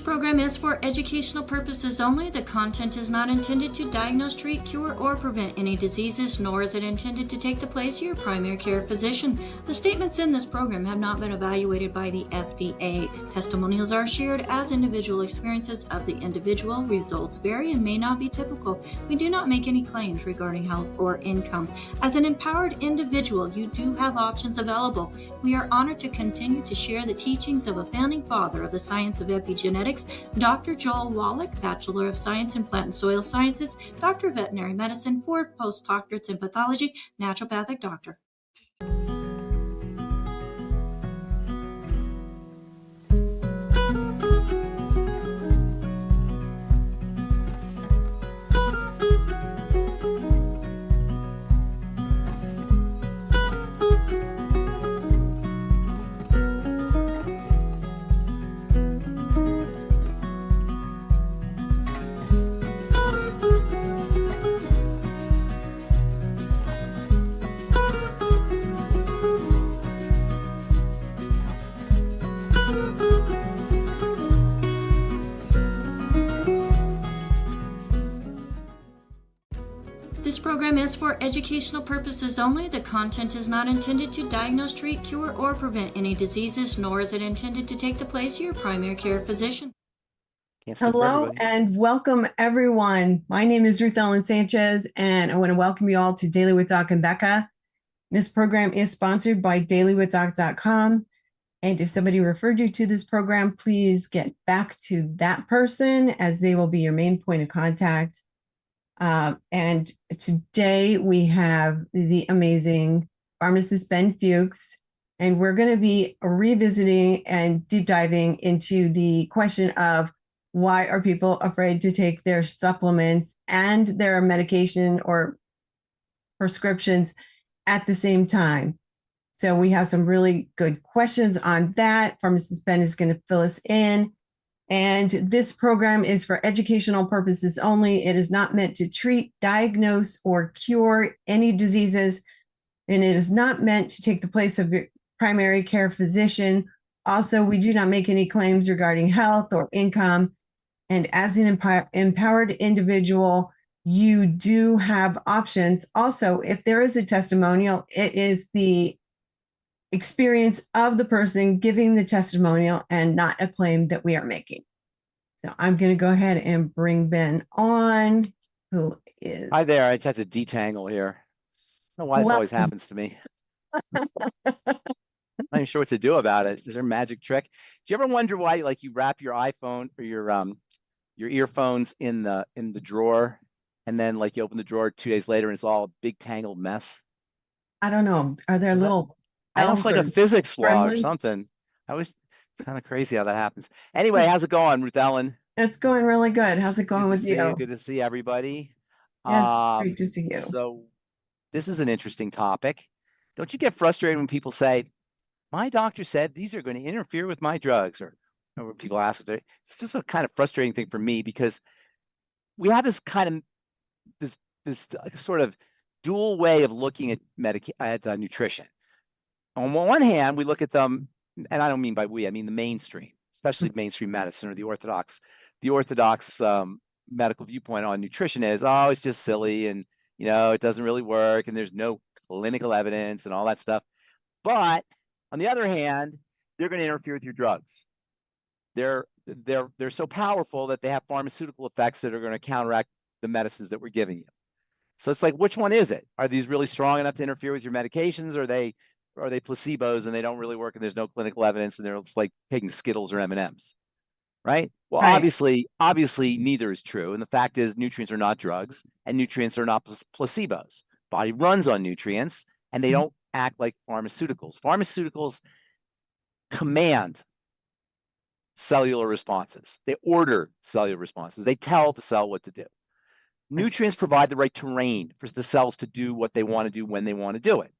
This program is for educational purposes only. The content is not intended to diagnose, treat, cure, or prevent any diseases, nor is it intended to take the place of your primary care physician. The statements in this program have not been evaluated by the FDA. Testimonials are shared as individual experiences of the individual. Results vary and may not be typical. We do not make any claims regarding health or income. As an empowered individual, you do have options available. We are honored to continue to share the teachings of a founding father of the science of epigenetics, Dr. Joel Wallach, Bachelor of Science in Plant and Soil Sciences, Doctor of Veterinary Medicine, 4 postdoctorates in pathology, naturopathic doctor. This program is for educational purposes only. The content is not intended to diagnose, treat, cure, or prevent any diseases, nor is it intended to take the place of your primary care physician. Hello and welcome everyone. My name is Ruth Ellen Sanchez and I want to welcome you all to Daily with Doc and Becca. This program is sponsored by dailywithdoc.com. And if somebody referred you to this program, please get back to that person as they will be your main point of contact. And today we have the amazing Pharmacist Ben Fuchs, and we're going to be revisiting and deep diving into the question of why are people afraid to take their supplements and their medication or prescriptions at the same time. So we have some really good questions on that. Pharmacist Ben is going to fill us in. And this program is for educational purposes only. It is not meant to treat, diagnose, or cure any diseases. And it is not meant to take the place of your primary care physician. Also, we do not make any claims regarding health or income. And as an empowered individual, you do have options. Also, if there is a testimonial, it is the experience of the person giving the testimonial and not a claim that we are making. So I'm going to go ahead and bring Ben on, who is... Hi there. I just had to detangle here. I don't know why this always happens to me. I'm not even sure what to do about it. Is there a magic trick? Do you ever wonder why, like, you wrap your iPhone or your earphones in the drawer, and then like you open the drawer 2 days later and it's all a big tangled mess? I don't know. Are there little... I know it's like a physics law or something. It's kind of crazy how that happens. Anyway, how's it going, Ruth Ellen? It's going really good. How's it going with you? Good to see everybody. Yes, great to see you. So this is an interesting topic. Don't you get frustrated when people say, my doctor said these are going to interfere with my drugs? Or when people ask, it's just a kind of frustrating thing for me, because we have this kind of this sort of dual way of looking at nutrition. On one hand, we look at them, and I don't mean by we, I mean the mainstream, especially mainstream medicine or the orthodox medical viewpoint on nutrition is, oh, it's just silly, and it doesn't really work, and there's no clinical evidence and all that stuff. But on the other hand, they're going to interfere with your drugs. They're so powerful that they have pharmaceutical effects that are going to counteract the medicines that we're giving you. So it's like, which one is it? Are these really strong enough to interfere with your medications, or are they placebos and they don't really work and there's no clinical evidence and they're just like taking Skittles or M&Ms, right? Well, right. Obviously neither is true. And the fact is, nutrients are not drugs and nutrients are not placebos. Body runs on nutrients and they don't act like pharmaceuticals. Pharmaceuticals command cellular responses. They order cellular responses. They tell the cell what to do. Nutrients provide the right terrain for the cells to do what they want to do when they want to do it.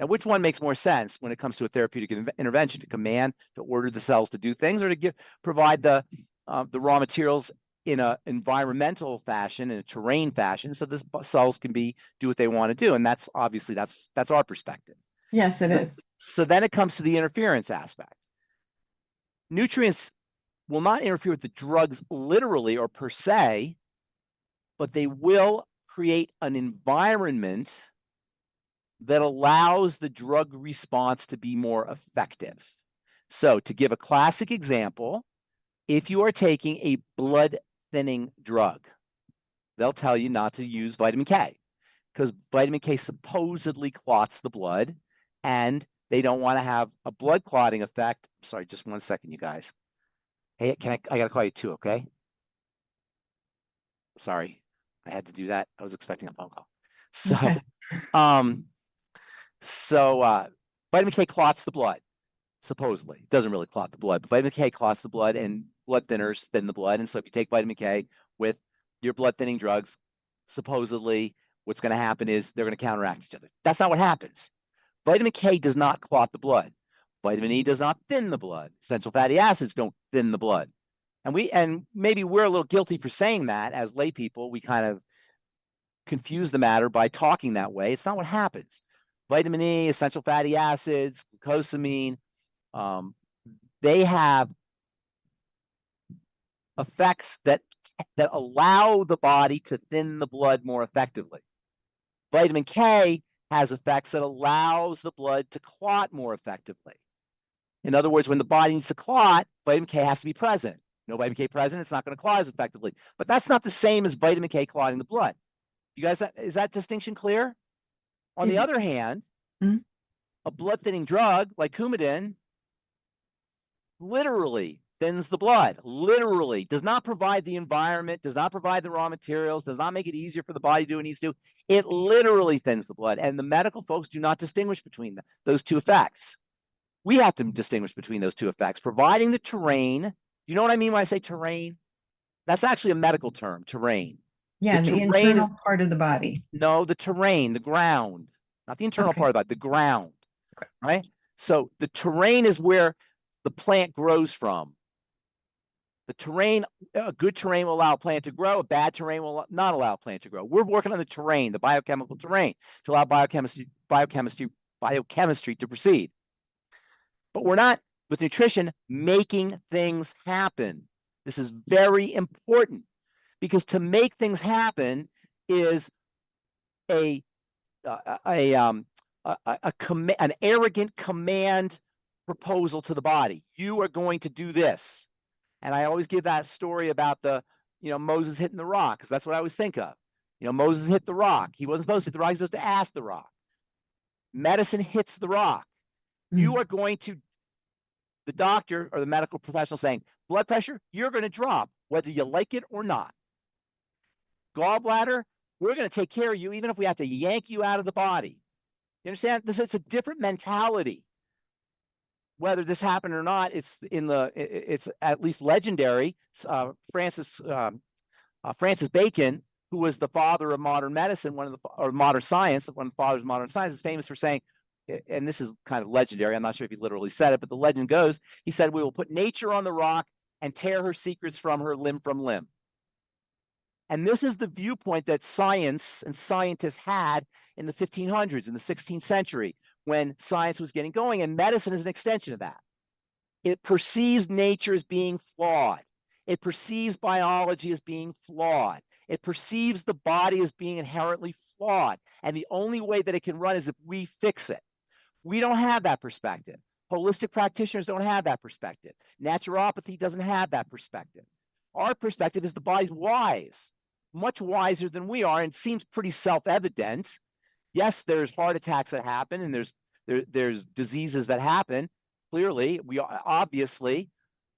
Now, which one makes more sense when it comes to a therapeutic intervention? To command, to order the cells to do things, or to provide the raw materials in an environmental fashion, in a terrain fashion, so the cells can do what they want to do? And that's obviously that's our perspective. Yes, it is. So then it comes to the interference aspect. Nutrients will not interfere with the drugs literally or per se, but they will create an environment that allows the drug response to be more effective. So to give a classic example, if you are taking a blood thinning drug, they'll tell you not to use vitamin K because vitamin K supposedly clots the blood and they don't want to have a blood clotting effect. Sorry, just 1 second, you guys. Hey, I gotta call you too, okay? Sorry, I had to do that. I was expecting a phone call. So, Okay. Vitamin K clots the blood, supposedly. It doesn't really clot the blood, but vitamin K clots the blood and blood thinners thin the blood. And so if you take vitamin K with your blood thinning drugs, supposedly what's going to happen is they're going to counteract each other. That's not what happens. Vitamin K does not clot the blood. Vitamin E does not thin the blood. Essential fatty acids don't thin the blood. And maybe we're a little guilty for saying that as lay people. We kind of confuse the matter by talking that way. It's not what happens. Vitamin E, essential fatty acids, glucosamine, they have effects that allow the body to thin the blood more effectively. Vitamin K has effects that allows the blood to clot more effectively. In other words, when the body needs to clot, vitamin K has to be present. No vitamin K present, it's not going to clot as effectively. But that's not the same as vitamin K clotting the blood. You guys, is that distinction clear? On the other hand, a blood thinning drug like Coumadin literally thins the blood, literally does not provide the environment, does not provide the raw materials, does not make it easier for the body to do what it needs to. It literally thins the blood. And the medical folks do not distinguish between those two effects. We have to distinguish between those two effects, providing the terrain. You know what I mean when I say terrain? That's actually a medical term, terrain. Yeah, the internal part of the body. No, the terrain, the ground, not the internal part of the body, the ground, right? So the terrain is where the plant grows from. The terrain, a good terrain will allow a plant to grow, a bad terrain will not allow a plant to grow. We're working on the terrain, the biochemical terrain, to allow biochemistry to proceed. But we're not, with nutrition, making things happen. This is very important because to make things happen is an arrogant command proposal to the body. You are going to do this. And I always give that story about Moses hitting the rock, because that's what I always think of. Moses hit the rock. He wasn't supposed to hit the rock. He was supposed to ask the rock. Medicine hits the rock. You are going to, the doctor or the medical professional saying, blood pressure, you're going to drop, whether you like it or not. Gallbladder, we're going to take care of you, even if we have to yank you out of the body. You understand? It's a different mentality. Whether this happened or not, it's at least legendary. Francis Bacon, who was the father of modern medicine, or modern science, one of the fathers of modern science, is famous for saying, and this is kind of legendary, I'm not sure if he literally said it, but the legend goes, he said, we will put nature on the rock and tear her secrets from her limb from limb. And this is the viewpoint that science and scientists had in the 1500s, in the 16th century, when science was getting going, and medicine is an extension of that. It perceives nature as being flawed. It perceives biology as being flawed. It perceives the body as being inherently flawed. And the only way that it can run is if we fix it. We don't have that perspective. Holistic practitioners don't have that perspective. Naturopathy doesn't have that perspective. Our perspective is the body's wise, much wiser than we are, and it seems pretty self-evident. Yes, there's heart attacks that happen, and there's diseases that happen. Clearly, obviously,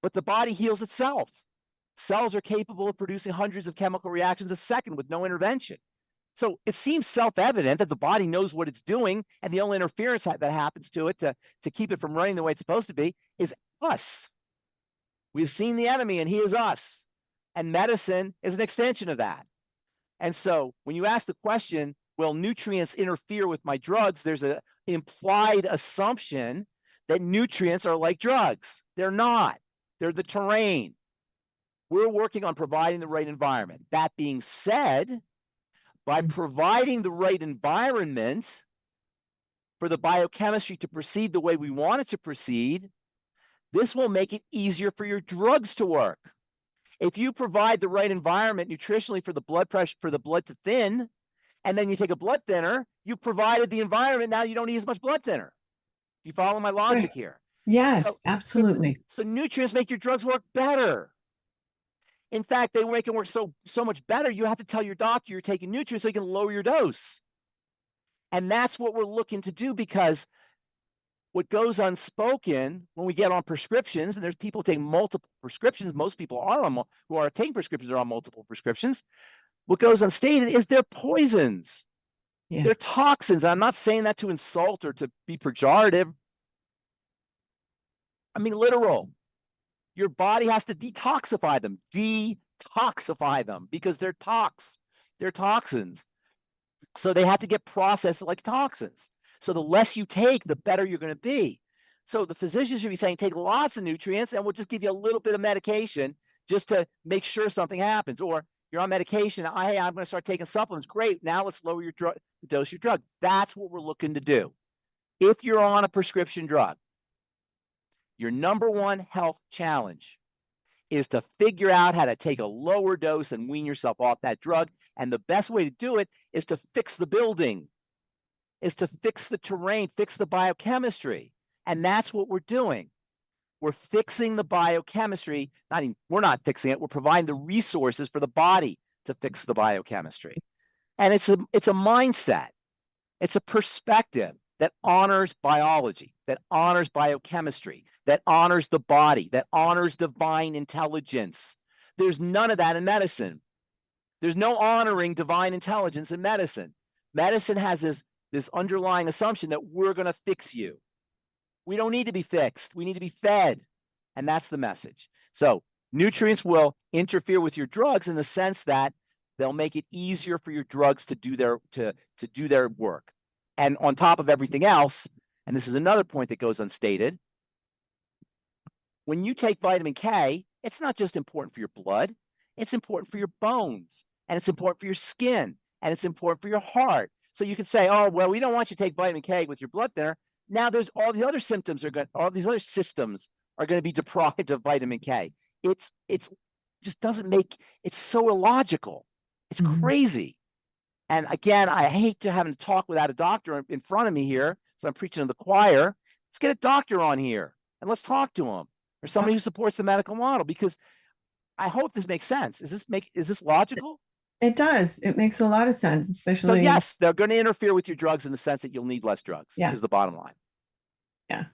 but the body heals itself. Cells are capable of producing hundreds of chemical reactions a second with no intervention. So it seems self-evident that the body knows what it's doing, and the only interference that happens to it to keep it from running the way it's supposed to be is us. We've seen the enemy, and he is us. And medicine is an extension of that. And so when you ask the question, will nutrients interfere with my drugs? There's an implied assumption that nutrients are like drugs. They're not. They're the terrain. We're working on providing the right environment. That being said, by providing the right environment for the biochemistry to proceed the way we want it to proceed, This will make it easier for your drugs to work. If you provide the right environment nutritionally for the blood pressure, for the blood to thin, and then you take a blood thinner, you've provided the environment. Now you don't need as much blood thinner. Do you follow my logic here? Yes, absolutely. So nutrients make your drugs work better. In fact, they make it work so much better, you have to tell your doctor you're taking nutrients so you can lower your dose. And that's what we're looking to do, because what goes unspoken when we get on prescriptions, and there's people taking multiple prescriptions, most people are on, who are taking prescriptions are on multiple prescriptions. What goes unstated is they're poisons. Yeah. They're toxins. I'm not saying that to insult or to be pejorative. I mean, literal. Your body has to detoxify them, because they're toxins. So they have to get processed like toxins. So the less you take, the better you're going to be. So the physician should be saying, take lots of nutrients, and we'll just give you a little bit of medication just to make sure something happens. Or you're on medication, hey, I'm going to start taking supplements. Great, now let's lower your the dose of your drug. That's what we're looking to do. If you're on a prescription drug, your number one health challenge is to figure out how to take a lower dose and wean yourself off that drug. And the best way to do it is to fix the building, is to fix the terrain, fix the biochemistry. And that's what we're doing. We're fixing the biochemistry. We're not fixing it. We're providing the resources for the body to fix the biochemistry. And it's a mindset. It's a perspective that honors biology, that honors biochemistry, that honors the body, that honors divine intelligence. There's none of that in medicine. There's no honoring divine intelligence in medicine. Medicine has this underlying assumption that we're going to fix you. We don't need to be fixed. We need to be fed. And that's the message. So nutrients will interfere with your drugs in the sense that they'll make it easier for your drugs to do their work. And on top of everything else, and this is another point that goes unstated, when you take vitamin K, it's not just important for your blood, it's important for your bones, and it's important for your skin, and it's important for your heart. So you could say, oh, well, we don't want you to take vitamin K with your blood thinner. Now there's all the other systems are going to be deprived of vitamin K. It's just doesn't make, it's so illogical. It's crazy. And again, I hate to have to talk without a doctor in front of me here. So I'm preaching to the choir. Let's get a doctor on here and let's talk to him, or somebody who supports the medical model, because I hope this makes sense. Is this logical? It does. It makes a lot of sense, especially. So yes, they're going to interfere with your drugs in the sense that you'll need less drugs. Yeah. Is the bottom line. Yeah.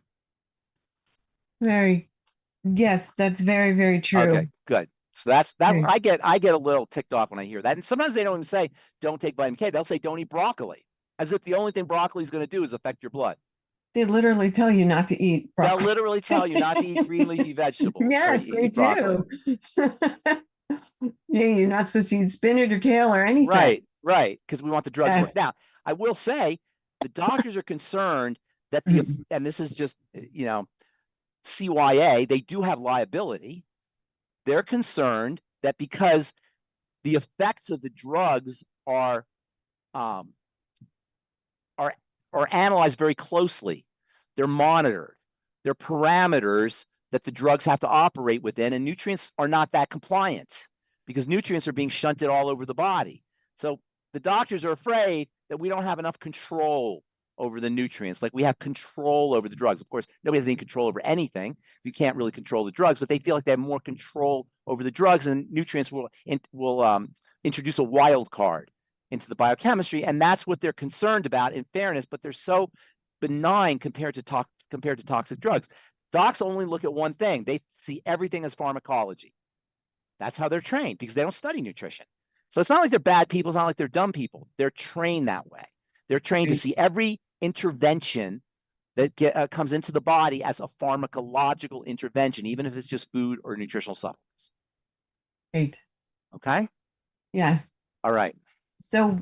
Yes, that's very, very true. Okay, good. So that's I get a little ticked off when I hear that. And sometimes they don't even say don't take vitamin K. They'll say don't eat broccoli, as if the only thing broccoli is going to do is affect your blood. They literally tell you not to eat broccoli. They'll literally tell you not to eat green leafy vegetables. Yes, they do. Yeah, you're not supposed to eat spinach or kale or anything. Right, because we want the drugs to work. Now, I will say the doctors are concerned that and this is just, CYA, they do have liability. They're concerned that because the effects of the drugs are analyzed very closely, they're monitored, they're parameters that the drugs have to operate within, and nutrients are not that compliant because nutrients are being shunted all over the body. So the doctors are afraid that we don't have enough control over the nutrients, like we have control over the drugs. Of course, nobody has any control over anything. You can't really control the drugs, but they feel like they have more control over the drugs, and nutrients will introduce a wild card into the biochemistry, and that's what they're concerned about, in fairness, but they're so benign compared to toxic drugs. Docs only look at one thing. They see everything as pharmacology. That's how they're trained, because they don't study nutrition. So it's not like they're bad people. It's not like they're dumb people. They're trained that way. They're trained to see every intervention that comes into the body as a pharmacological intervention, even if it's just food or nutritional supplements. Right. Okay? Yes. All right. So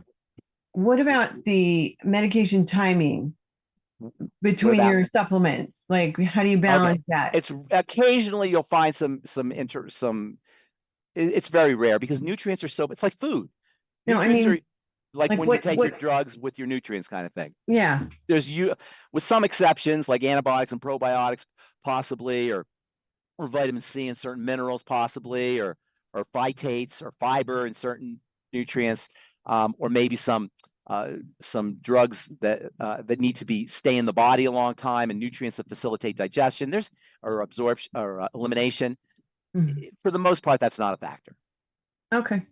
what about the medication timing between your supplements? Like, how do you balance that? It's occasionally you'll find it's very rare, because nutrients are it's like food. No, nutrients are like when you take your drugs with your nutrients kind of thing. Yeah. There's with some exceptions like antibiotics and probiotics, possibly, or or vitamin C and certain minerals possibly, or phytates or fiber and certain nutrients, or maybe some drugs that need to stay in the body a long time, and nutrients that facilitate digestion. Or absorption or elimination. For the most part, that's not a factor. Okay.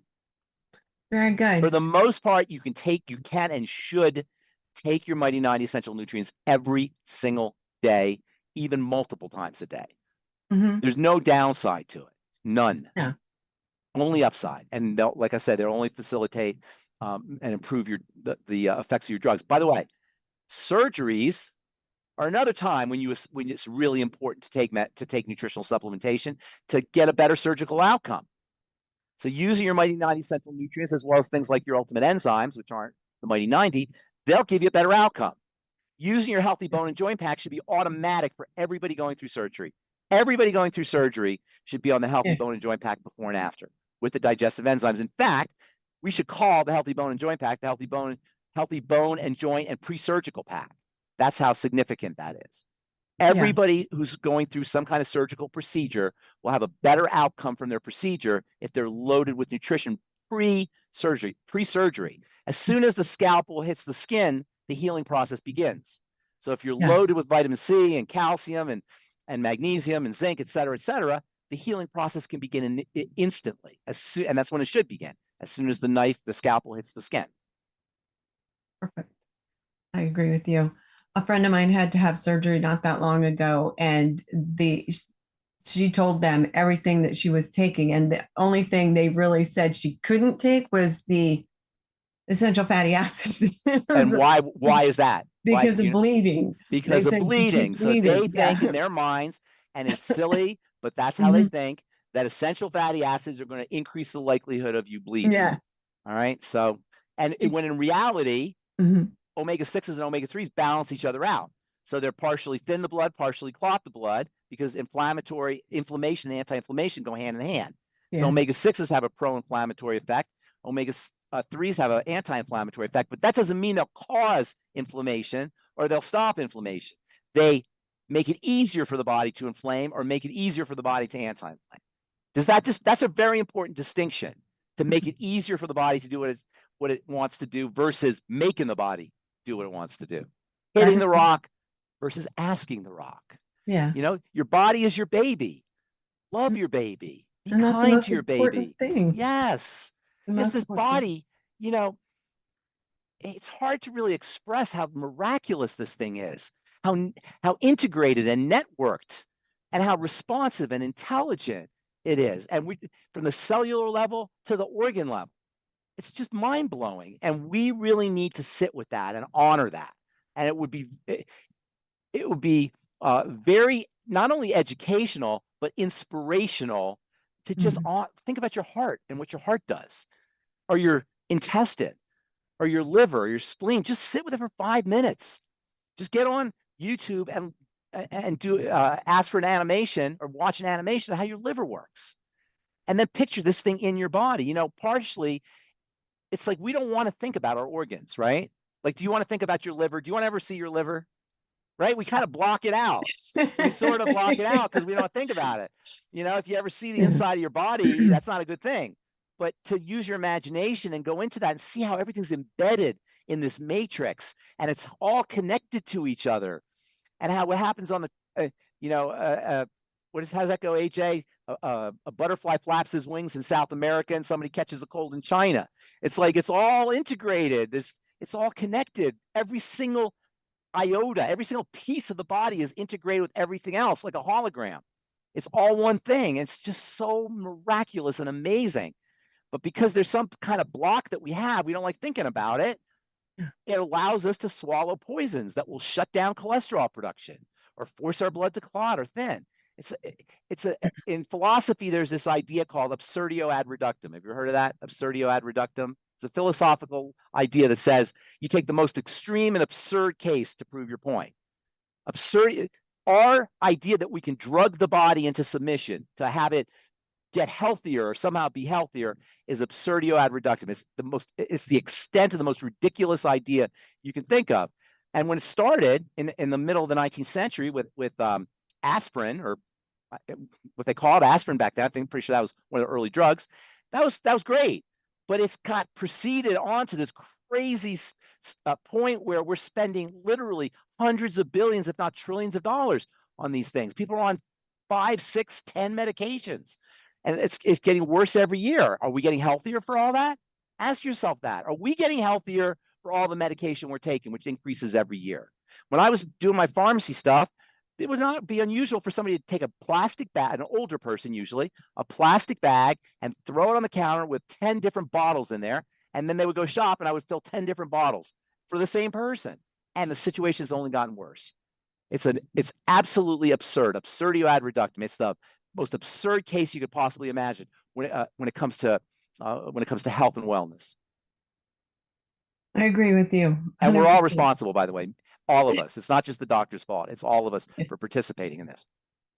Very good. For the most part, you can and should take your Mighty 90 essential nutrients every single day, even multiple times a day. There's no downside to it. None. Yeah. Only upside. And like I said, they'll only facilitate and improve the effects of your drugs. By the way, surgeries are another time when it's really important to take nutritional supplementation to get a better surgical outcome. So using your Mighty 90 essential nutrients, as well as things like your ultimate enzymes, which aren't the Mighty 90, they'll give you a better outcome. Using your healthy bone and joint pack should be automatic for everybody going through surgery. Everybody going through surgery should be on the healthy bone and joint pack before and after with the digestive enzymes. In fact, we should call the healthy bone and joint pack the healthy bone and joint and pre-surgical pack. That's how significant that is. Everybody who's going through some kind of surgical procedure will have a better outcome from their procedure if they're loaded with nutrition pre-surgery. As soon as the scalpel hits the skin, the healing process begins. So if you're loaded with vitamin C and calcium and magnesium and zinc, et cetera, the healing process can begin instantly. And that's when it should begin, as soon as the scalpel hits the skin. Perfect. I agree with you. A friend of mine had to have surgery not that long ago, and she told them everything that she was taking, and the only thing they really said she couldn't take was the essential fatty acids. And why is that? Because of bleeding. Because of bleeding. So they think in their minds, and it's silly, but that's how they think, that essential fatty acids are going to increase the likelihood of you bleeding. Yeah. All right. So, and when in reality, omega-6s and omega-3s balance each other out. So they're partially thin the blood, partially clot the blood, because inflammation and anti-inflammation go hand in hand. So omega-6s have a pro-inflammatory effect. Omega-3s have an anti-inflammatory effect, but that doesn't mean they'll cause inflammation or they'll stop inflammation. They make it easier for the body to inflame or make it easier for the body to anti-inflame. That's a very important distinction, to make it easier for the body to do what it wants to do versus making the body do what it wants to do. Hitting the rock versus asking the rock. Yeah. You know, your body is your baby. Love your baby. Be and that's kind the most to your important baby. thing. Yes. Because this body, you know, it's hard to really express how miraculous this thing is, how integrated and networked, and how responsive and intelligent it is. And from the cellular level to the organ level, it's just mind-blowing. And we really need to sit with that and honor that. And it would be very, not only educational, but inspirational to just think about your heart and what your heart does, or your intestine, or your liver, or your spleen. Just sit with it for 5 minutes. Just get on YouTube and do ask for an animation or watch an animation of how your liver works, and then picture this thing in your body. You know, partially, it's like we don't want to think about our organs, right? Like, do you want to think about your liver? Do you want to ever see your liver? Right? We kind of block it out. We sort of block it out because we don't think about it. You know, if you ever see the inside of your body, that's not a good thing. But to use your imagination and go into that and see how everything's embedded in this matrix, and it's all connected to each other, and how what happens on the, how does that go, AJ? A butterfly flaps his wings in South America, and somebody catches a cold in China. It's like it's all integrated. It's all connected. Every single iota, every single piece of the body is integrated with everything else, like a hologram. It's all one thing. It's just so miraculous and amazing. But because there's some kind of block that we don't like thinking about it. It allows us to swallow poisons that will shut down cholesterol production or force our blood to clot or thin. In philosophy, there's this idea called absurdio ad reductum. Have you heard of that? Absurdio ad reductum. It's a philosophical idea that says you take the most extreme and absurd case to prove your point. Our idea that we can drug the body into submission to have it get healthier or somehow be healthier is absurdio ad reductum. It's the extent of the most ridiculous idea you can think of. And when it started in the middle of the 19th century with aspirin, or what they called aspirin back then. I think pretty sure that was one of the early drugs. That was great, but it's got proceeded onto this crazy point where we're spending literally hundreds of billions, if not trillions of dollars on these things. People are on 5, 6, 10 medications, and it's getting worse every year. Are we getting healthier for all that? Ask yourself that. Are we getting healthier for all the medication we're taking, which increases every year? When I was doing my pharmacy stuff, it would not be unusual for somebody to take a plastic bag, an older person usually, a plastic bag, and throw it on the counter with 10 different bottles in there. And then they would go shop and I would fill 10 different bottles for the same person. And the situation's only gotten worse. It's absolutely absurd. Absurdio ad reductum. It's the most absurd case you could possibly imagine when it comes to health and wellness. I agree with you. 100%. And we're all responsible, by the way. All of us. It's not just the doctor's fault. It's all of us for participating in this.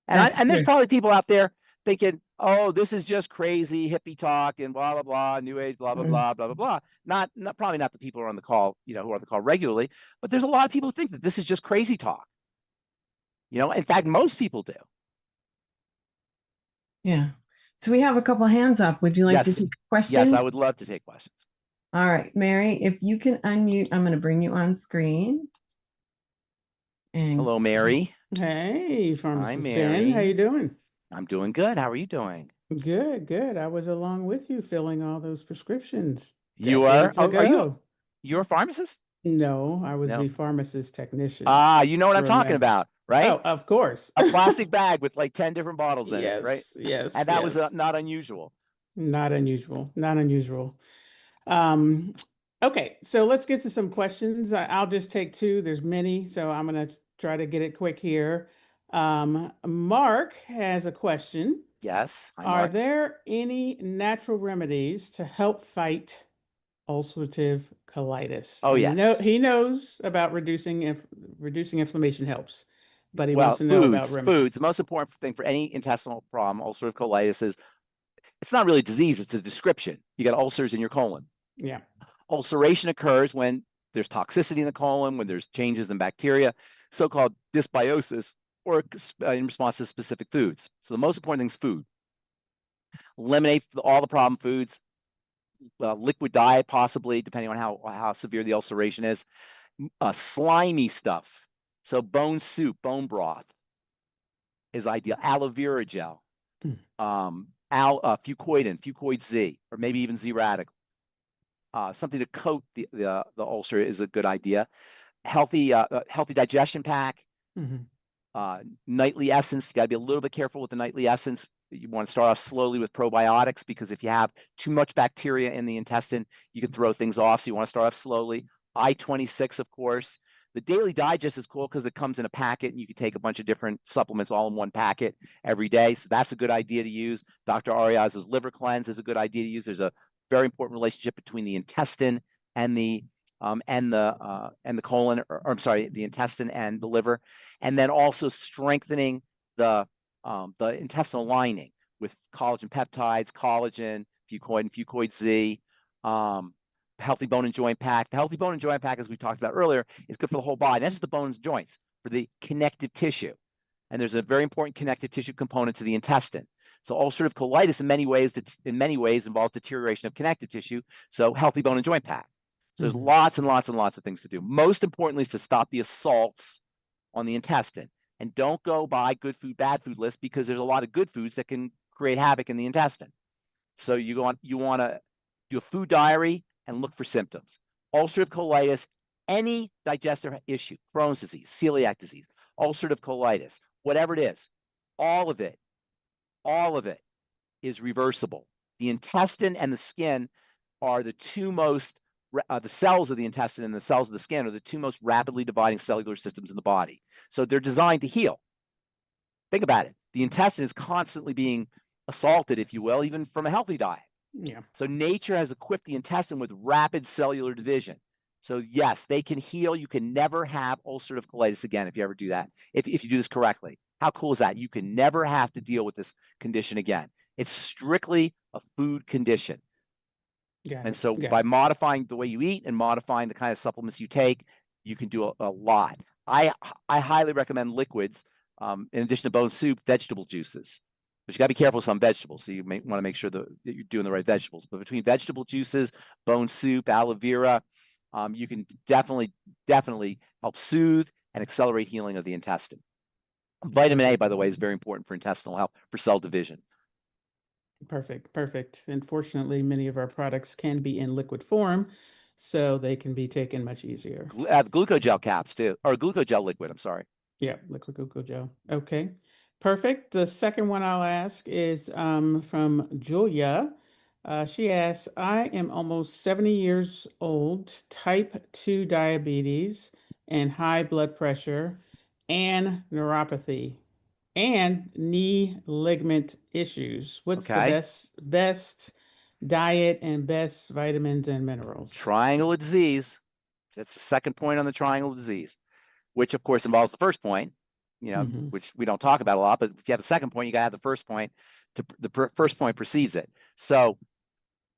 And there's probably people out there thinking, oh, this is just crazy hippie talk and blah, blah, blah, new age, blah, blah, blah, blah, blah, blah. Probably not the people who are on the call, who are on the call regularly, but there's a lot of people who think that this is just crazy talk. In fact, most people do. Yeah. So we have a couple hands up. Would you like to take questions? Yes, I would love to take questions. All right, Mary, if you can unmute, I'm going to bring you on screen. And hello, Mary. Hey, Pharmacist Hi, Ben. Mary. How you doing? I'm doing good. How are you doing? Good, good. I was along with you filling all those prescriptions. You are? decades ago. You're a pharmacist? No, I was No. the pharmacist technician. You know what I'm talking about, right? Oh, of course. A plastic bag with like 10 different bottles in it, right? Yes. And that was not unusual. Not unusual. Not unusual. Okay, so let's get to some questions. I'll just take two. There's many, so I'm going to try to get it quick here. Mark has a question. Yes. Hi, Are Mark. there any natural remedies to help fight ulcerative colitis? Oh, yes. He knows about reducing inflammation helps, but he Well, wants to know about remedies. foods. The most important thing for any intestinal problem, ulcerative colitis, is it's not really a disease. It's a description. You got ulcers in your colon. Yeah. Ulceration occurs when there's toxicity in the colon, when there's changes in bacteria, so-called dysbiosis, or in response to specific foods. So the most important thing is food. Eliminate all the problem foods, liquid diet possibly, depending on how severe the ulceration is. Slimy stuff. So bone soup, bone broth is ideal. Aloe vera gel, Fucoid Z, or maybe even ZRadical. Something to coat the ulcer is a good idea. Healthy digestion pack. Nightly essence. You got to be a little bit careful with the nightly essence. You want to start off slowly with probiotics, because if you have too much bacteria in the intestine, you can throw things off. So you want to start off slowly. I-26, of course. The Daily Digest is cool because it comes in a packet and you can take a bunch of different supplements all in one packet every day. So that's a good idea to use. Dr. Ariaz's liver cleanse is a good idea to use. There's a very important relationship between the intestine and the colon, or I'm sorry, the intestine and the liver, and then also strengthening the intestinal lining with collagen peptides, collagen, Fucoid and Fucoid Z, healthy bone and joint pack. The healthy bone and joint pack, as we talked about earlier, is good for the whole body. That's just the bones and joints, for the connective tissue. And there's a very important connective tissue component to the intestine. So ulcerative colitis in many ways involves deterioration of connective tissue. So healthy bone and joint pack. So there's lots and lots and lots of things to do. Most importantly is to stop the assaults on the intestine. And don't go by good food, bad food list, because there's a lot of good foods that can create havoc in the intestine. So you want to do a food diary and look for symptoms. Ulcerative colitis, any digestive issue, Crohn's disease, celiac disease, ulcerative colitis, whatever it is, all of it is reversible. The intestine and the skin are the two most, the cells of the intestine and the cells of the skin are the two most rapidly dividing cellular systems in the body. So they're designed to heal. Think about it. The intestine is constantly being assaulted, if you will, even from a healthy diet. Yeah. So nature has equipped the intestine with rapid cellular division. So yes, they can heal. You can never have ulcerative colitis again if you ever do that, if you do this correctly. How cool is that? You can never have to deal with this condition again. It's strictly a food condition. And so by modifying the way you eat and modifying the kind of supplements you take, you can do a lot. I highly recommend liquids. In addition to bone soup, vegetable juices. But you got to be careful with some vegetables. So you may want to make sure that you're doing the right vegetables. But between vegetable juices, bone soup, aloe vera, you can definitely help soothe and accelerate healing of the intestine. Vitamin A, by the way, is very important for intestinal health, for cell division. Perfect, perfect. Unfortunately, many of our products can be in liquid form, so they can be taken much easier. Glucogel caps too, or glucogel liquid, I'm sorry. Yeah, liquid glucogel. Okay, perfect. The second one I'll ask is from Julia. She asks, I am almost 70 years old, type 2 diabetes, and high blood pressure, and neuropathy, and knee ligament issues. What's the best diet and best vitamins and minerals? Triangle of disease. That's the second point on the triangle of disease, which of course involves the first point, which we don't talk about a lot, but if you have the second point, you got to have the first point. The first point precedes it. So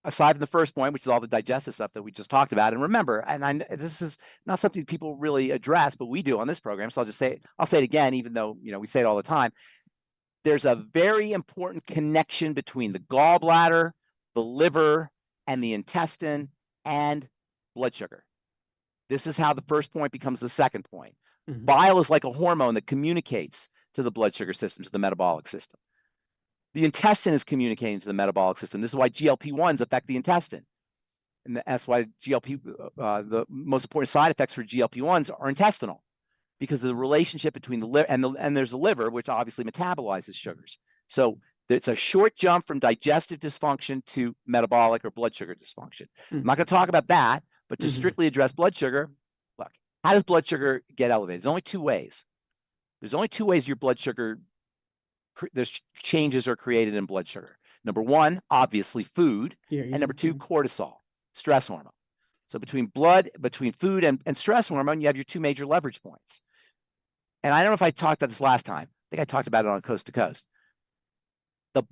aside from the first point, which is all the digestive stuff that we just talked about, and remember, this is not something people really address, but we do on this program. So I'll say it again, even though we say it all the time. There's a very important connection between the gallbladder, the liver, and the intestine and blood sugar. This is how the first point becomes the second point. Bile is like a hormone that communicates to the blood sugar system, to the metabolic system. The intestine is communicating to the metabolic system. This is why GLP-1s affect the intestine. And that's why the most important side effects for GLP-1s are intestinal, because of the relationship between the liver and there's the liver, which obviously metabolizes sugars. So it's a short jump from digestive dysfunction to metabolic or blood sugar dysfunction. I'm not going to talk about that, but to strictly address blood sugar, look, how does blood sugar get elevated? There's only two ways. There's only two ways your blood sugar, there's changes are created in blood sugar. Number one, obviously food, and number two, cortisol, stress hormone. So between food and stress hormone, you have your two major leverage points. And I don't know if I talked about this last time. I think I talked about it on Coast to Coast.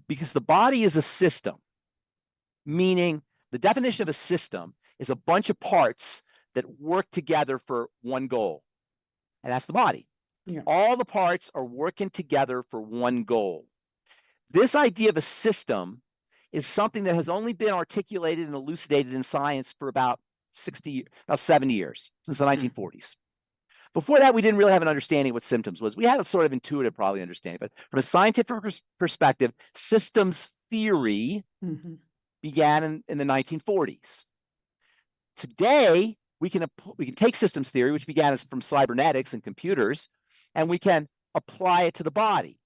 Because the body is a system, meaning the definition of a system is a bunch of parts that work together for one goal, and that's the body. Yeah. All the parts are working together for one goal. This idea of a system is something that has only been articulated and elucidated in science for about 70 years, since the 1940s. Before that, we didn't really have an understanding of what symptoms was. We had a sort of intuitive probably understanding, but from a scientific perspective, systems theory began in the 1940s. Today, we can take systems theory, which began from cybernetics and computers, and we can apply it to the body.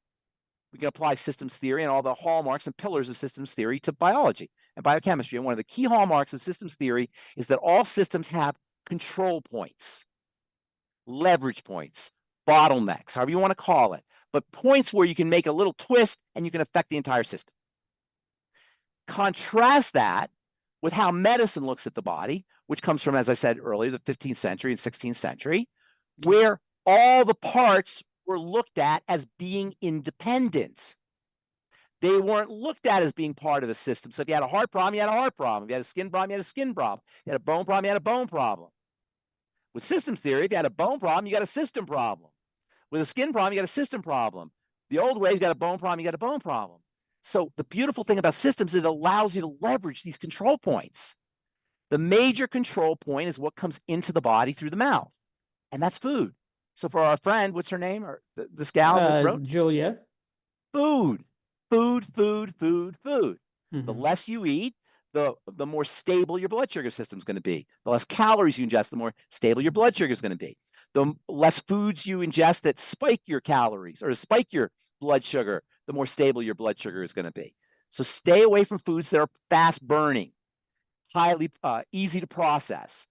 We can apply systems theory and all the hallmarks and pillars of systems theory to biology and biochemistry. And one of the key hallmarks of systems theory is that all systems have control points, leverage points, bottlenecks, however you want to call it, but points where you can make a little twist and you can affect the entire system. Contrast that with how medicine looks at the body, which comes from, as I said earlier, the 15th century and 16th century, where all the parts were looked at as being independent. They weren't looked at as being part of a system. So if you had a heart problem, you had a heart problem. If you had a skin problem, you had a skin problem. If you had a bone problem, you had a bone problem. With systems theory, if you had a bone problem, you got a system problem. With a skin problem, you got a system problem. The old way, you got a bone problem, you got a bone problem. So the beautiful thing about systems is it allows you to leverage these control points. The major control point is what comes into the body through the mouth, and that's food. So for our friend, what's her name? Or this gal that wrote? Julia. Food. The less you eat, the more stable your blood sugar system is going to be. The less calories you ingest, the more stable your blood sugar is going to be. The less foods you ingest that spike your calories or spike your blood sugar, the more stable your blood sugar is going to be. So stay away from foods that are fast burning, highly easy to process.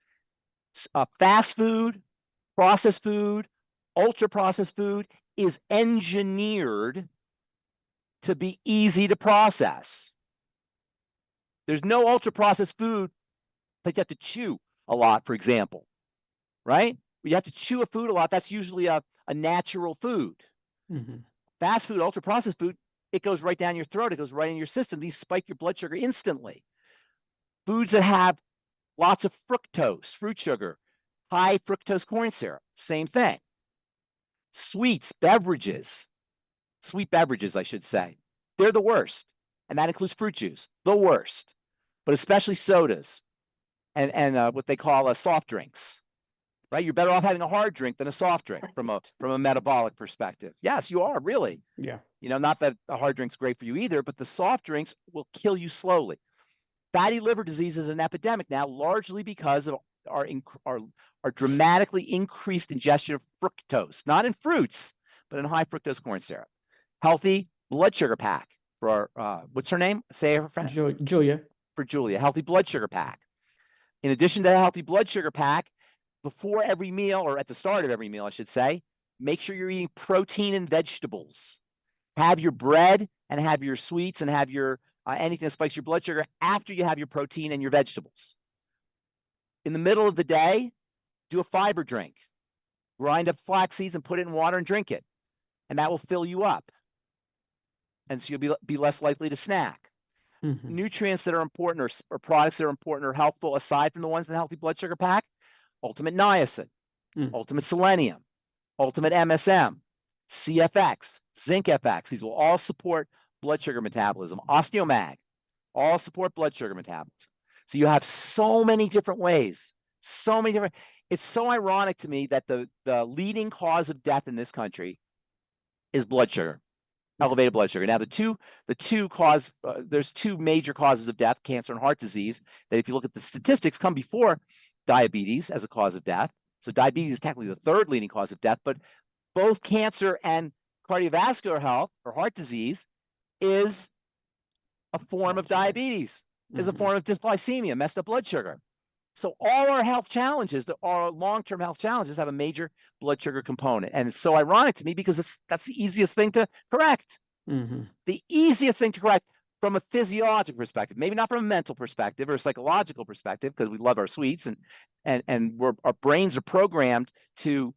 Fast food, processed food, ultra processed food is engineered to be easy to process. There's no ultra processed food that you have to chew a lot, for example, right? You have to chew a food a lot. That's usually a natural food. Fast food, ultra processed food, it goes right down your throat. It goes right in your system. These spike your blood sugar instantly. Foods that have lots of fructose, fruit sugar, high fructose corn syrup, same thing. Sweet beverages, I should say, they're the worst. And that includes fruit juice, the worst, but especially sodas and what they call soft drinks, right? You're better off having a hard drink than a soft drink from a metabolic perspective. Yes, you are, really. Yeah. You know, not that a hard drink's great for you either, but the soft drinks will kill you slowly. Fatty liver disease is an epidemic now, largely because of our dramatically increased ingestion of fructose, not in fruits, but in high fructose corn syrup. Healthy blood sugar pack for our, what's her name? Say her friend. Julia. For Julia, healthy blood sugar pack. In addition to the healthy blood sugar pack, before every meal, or at the start of every meal, I should say, make sure you're eating protein and vegetables. Have your bread and have your sweets and have your anything that spikes your blood sugar after you have your protein and your vegetables. In the middle of the day, do a fiber drink. Grind up flax seeds and put it in water and drink it. And that will fill you up. And so you'll be less likely to snack. Mm-hmm. Nutrients that are important or products that are important or helpful, aside from the ones in the healthy blood sugar pack, ultimate niacin, ultimate selenium, ultimate MSM, CFX, zinc FX. These will all support blood sugar metabolism. Osteomag, all support blood sugar metabolism. So you have so many different ways, so many different. It's so ironic to me that the leading cause of death in this country is blood sugar, elevated blood sugar. Now, there's two major causes of death, cancer and heart disease, that if you look at the statistics come before diabetes as a cause of death. So diabetes is technically the third leading cause of death, but both cancer and cardiovascular health or heart disease is a form of diabetes, is a form of dysglycemia, messed up blood sugar. So all our health challenges, our long-term health challenges, have a major blood sugar component. And it's so ironic to me because that's the easiest thing to correct. The easiest thing to correct from a physiological perspective, maybe not from a mental perspective or a psychological perspective, because we love our sweets and our brains are programmed to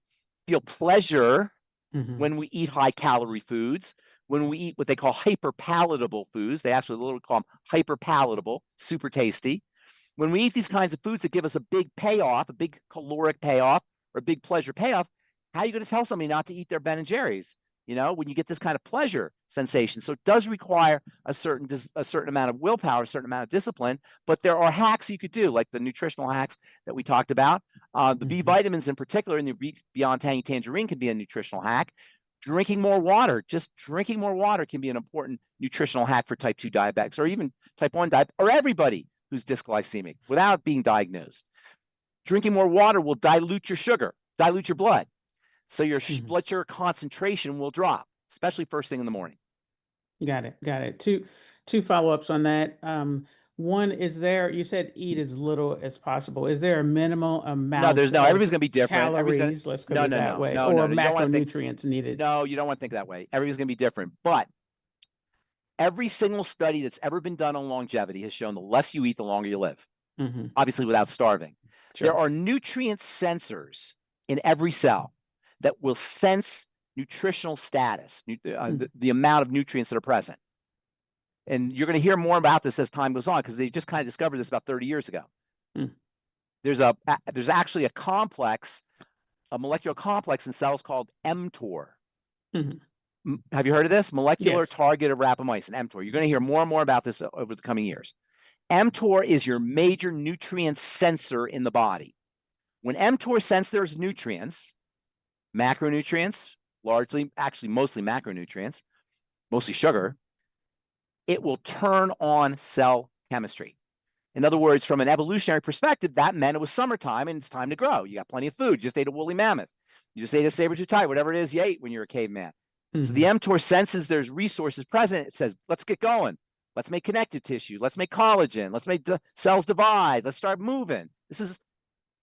feel pleasure when we eat high-calorie foods, when we eat what they call hyper-palatable foods. They actually literally call them hyper-palatable, super tasty. When we eat these kinds of foods that give us a big payoff, a big caloric payoff, or a big pleasure payoff, how are you going to tell somebody not to eat their Ben and Jerry's? You know, when you get this kind of pleasure sensation. So it does require a certain amount of willpower, a certain amount of discipline, but there are hacks you could do, like the nutritional hacks that we talked about. The B vitamins in particular, in the Beyond Tangy Tangerine, can be a nutritional hack. Drinking more water, just drinking more water can be an important nutritional hack for type 2 diabetics, or even type 1 diabetic, or everybody who's dysglycemic without being diagnosed. Drinking more water will dilute your sugar, dilute your blood. So your blood sugar concentration will drop, especially first thing in the morning. Got it. Two follow-ups on that. One, you said eat as little as possible. Is there a minimal amount? No, everybody's going to be different. Calories, let's put it that way, or macronutrients needed? No, you don't want to think that way. Everybody's going to be different. But every single study that's ever been done on longevity has shown the less you eat, the longer you live, obviously without starving. Sure. There are nutrient sensors in every cell that will sense nutritional status, the amount of nutrients that are present. And you're going to hear more about this as time goes on, because they just kind of discovered this about 30 years ago. There's actually a molecular complex in cells called mTOR. Have you heard of this? Molecular target of rapamycin, mTOR. You're going to hear more and more about this over the coming years. mTOR is your major nutrient sensor in the body. When mTOR senses there's nutrients, macronutrients, mostly macronutrients, mostly sugar, it will turn on cell chemistry. In other words, from an evolutionary perspective, that meant it was summertime and it's time to grow. You got plenty of food. You just ate a woolly mammoth. You just ate a saber-tooth tiger, whatever it is you ate when you're a caveman. So the mTOR senses there's resources present. It says, let's get going. Let's make connective tissue. Let's make collagen. Let's make the cells divide. Let's start moving. This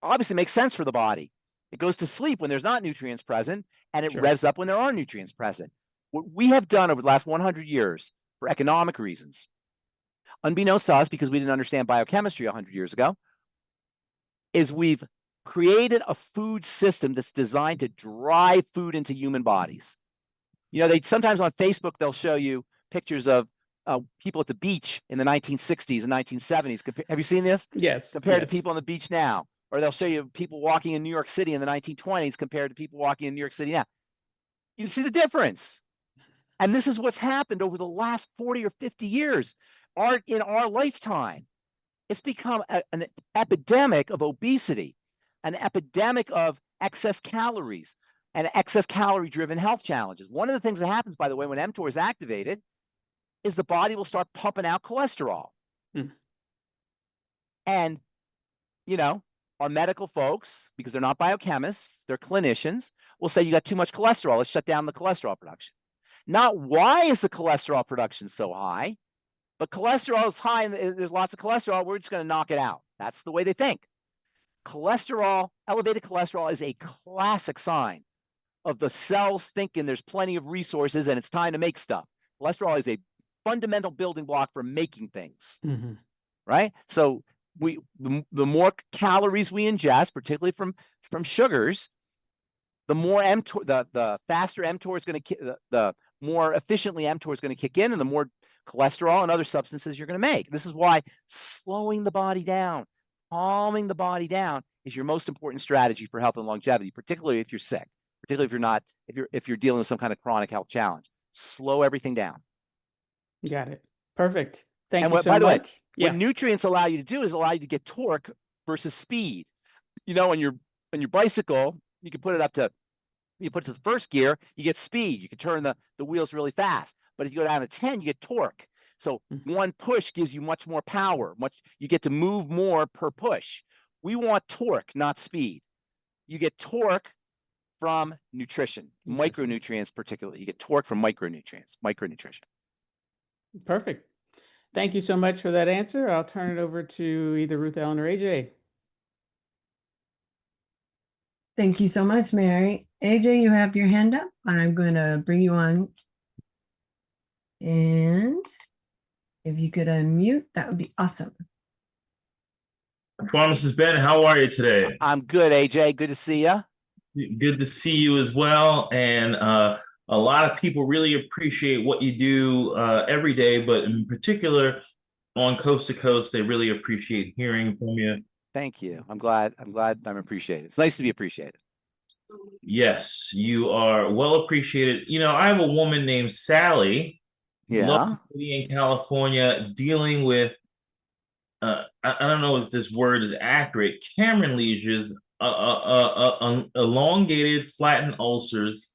obviously makes sense for the body. It goes to sleep when there's not nutrients present, and it revs up when there are nutrients present. What we have done over the last 100 years for economic reasons, unbeknownst to us because we didn't understand biochemistry 100 years ago, is we've created a food system that's designed to drive food into human bodies. You know, sometimes on Facebook, they'll show you pictures of people at the beach in the 1960s and 1970s. Have you seen this? Yes. Compared to people on the beach now. Or they'll show you people walking in New York City in the 1920s compared to people walking in New York City now. You see the difference. And this is what's happened over the last 40 or 50 years. In our lifetime, it's become an epidemic of obesity, an epidemic of excess calories, and excess calorie-driven health challenges. One of the things that happens, by the way, when mTOR is activated, is the body will start pumping out cholesterol. And, you know, our medical folks, because they're not biochemists, they're clinicians, will say you got too much cholesterol. Let's shut down the cholesterol production. Not why is the cholesterol production so high, but cholesterol is high and there's lots of cholesterol. We're just going to knock it out. That's the way they think. Cholesterol, elevated cholesterol, is a classic sign of the cells thinking there's plenty of resources and it's time to make stuff. Cholesterol is a fundamental building block for making things, right? So the more calories we ingest, particularly from sugars, the more mTOR, the faster mTOR is going to, the more efficiently mTOR is going to kick in, and the more cholesterol and other substances you're going to make. This is why slowing the body down, calming the body down, is your most important strategy for health and longevity, particularly if you're sick, particularly if you're not, if you're dealing with some kind of chronic health challenge. Slow everything down. Got it. Perfect. Thank you And so by the way, much. Yeah. what nutrients allow you to do is allow you to get torque versus speed. You know, on your bicycle, you can put it up to, you put it to the first gear, you get speed. You can turn the wheels really fast. But if you go down to 10, you get torque. So one push gives you much more power. You get to move more per push. We want torque, not speed. You get torque from nutrition, micronutrients particularly. You get torque from micronutrients, micronutrition. Perfect. Thank you so much for that answer. I'll turn it over to either Ruth Ellen or AJ. Thank you so much, Mary. AJ, you have your hand up. I'm going to bring you on. And if you could unmute, that would be awesome. Pharmacist Ben, how are you today? I'm good, AJ. Good to see you. Good to see you as well. And a lot of people really appreciate what you do every day, but in particular on Coast to Coast, they really appreciate hearing from you. Thank you. I'm glad I'm appreciated. It's nice to be appreciated. Yes, you are well appreciated. You know, I have a woman named Sally, locally in California, dealing with I don't know if this word is accurate, Cameron lesions, elongated, flattened ulcers,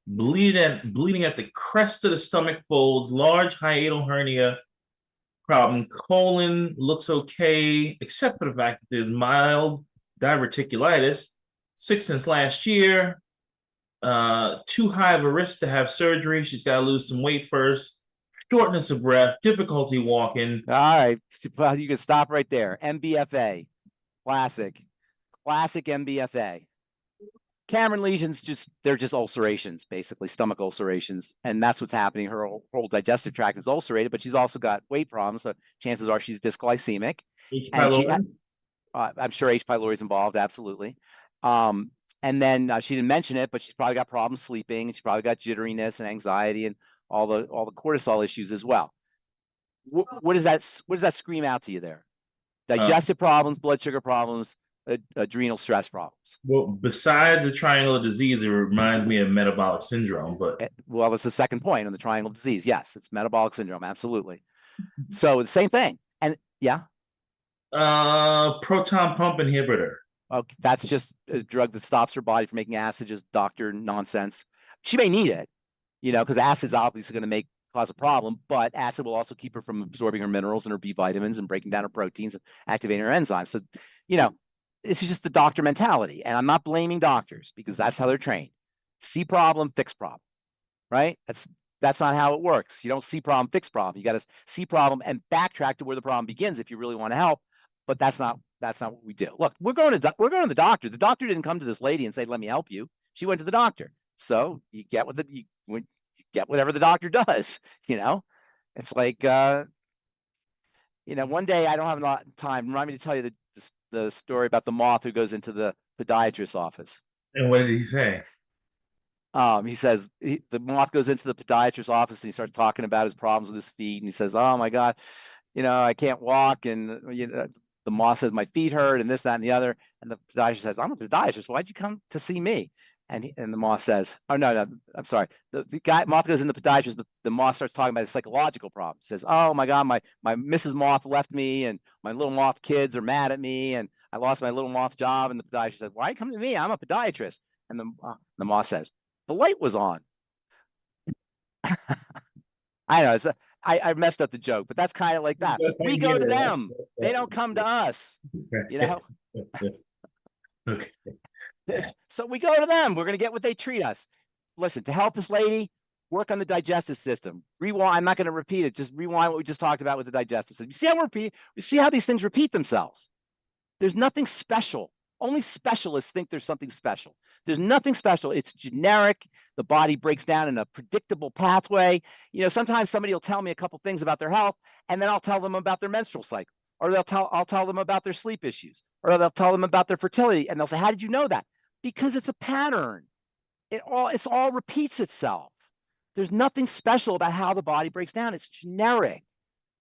bleeding at the crest of the stomach folds, large hiatal hernia problem. Colon looks okay, except for the fact that there's mild diverticulitis, 6 since last year, too high of a risk to have surgery. She's got to lose some weight first, shortness of breath, difficulty walking. All right, you can stop right there. MBFA, classic MBFA. Cameron lesions, they're just ulcerations, basically stomach ulcerations, and that's what's happening. Her whole digestive tract is ulcerated, but she's also got weight problems, so chances are she's dysglycemic. H. pylori? I'm sure H. pylori is involved, absolutely. And then she didn't mention it, but she's probably got problems sleeping, and she's probably got jitteriness and anxiety and all the cortisol issues as well. What does that scream out to you there? Digestive problems, blood sugar problems, adrenal stress problems. Well, besides the triangular disease, it reminds me of metabolic syndrome. But well, it's the second point on the triangle disease. Yes, it's metabolic syndrome. Absolutely. So the same thing. And yeah. Proton pump inhibitor. Okay, that's just a drug that stops her body from making acid. Just doctor nonsense. She may need it, you know, because acid's obviously going to cause a problem, but acid will also keep her from absorbing her minerals and her B vitamins and breaking down her proteins and activating her enzymes. So, you know, this is just the doctor mentality. And I'm not blaming doctors because that's how they're trained. See problem, fix problem, right? That's not how it works. You don't see problem, fix problem. You got to see problem and backtrack to where the problem begins if you really want to help. But that's not what we do. Look, we're going to the doctor. The doctor didn't come to this lady and say, "Let me help you." She went to the doctor. So you get you get whatever the doctor does. You know, it's like you know, one day I don't have a lot of time. Remind me to tell you the story about the moth who goes into the podiatrist's office. And what did he say? He says the moth goes into the podiatrist's office and he starts talking about his problems with his feet. And he says, "Oh my God, you know, I can't walk." And you know, the moth says, "My feet hurt," and this, that, and the other. And the podiatrist says, "I'm a podiatrist. Why'd you come to see me?" And the moth says, oh, no, I'm sorry. The moth goes in the podiatrist. The moth starts talking about a psychological problem. Says, oh my God, my Mrs. Moth left me, and my little moth kids are mad at me, and I lost my little moth job. And the podiatrist says, why are you coming to me? I'm a podiatrist. And the moth says, the light was on. I know, I messed up the joke, but that's kind of like that. We go to them. They don't come to us, you know? Okay. So we go to them. We're going to get what they treat us. Listen, to help this lady, work on the digestive system. Rewind. I'm not going to repeat it. Just rewind what we just talked about with the digestive system. You see how these things repeat themselves. There's nothing special. Only specialists think there's something special. There's nothing special. It's generic. The body breaks down in a predictable pathway. You know, sometimes somebody will tell me a couple things about their health, and then I'll tell them about their menstrual cycle, or I'll tell them about their sleep issues, or they'll tell them about their fertility, and they'll say, how did you know that? Because it's a pattern. It all repeats itself. There's nothing special about how the body breaks down. It's generic.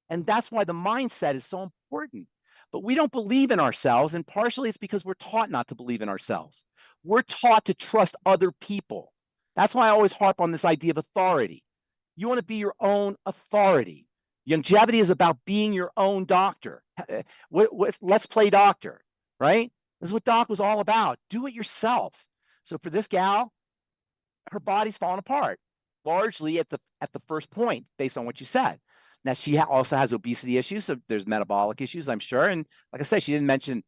And that's why the mindset is so important. But we don't believe in ourselves, and partially it's because we're taught not to believe in ourselves. We're taught to trust other people. That's why I always harp on this idea of authority. You want to be your own authority. Longevity is about being your own doctor. Let's play doctor, right? This is what doc was all about. Do it yourself. So for this gal, her body's falling apart, largely at the first point, based on what you said. Now, she also has obesity issues, so there's metabolic issues, I'm sure. And like I said, she didn't mention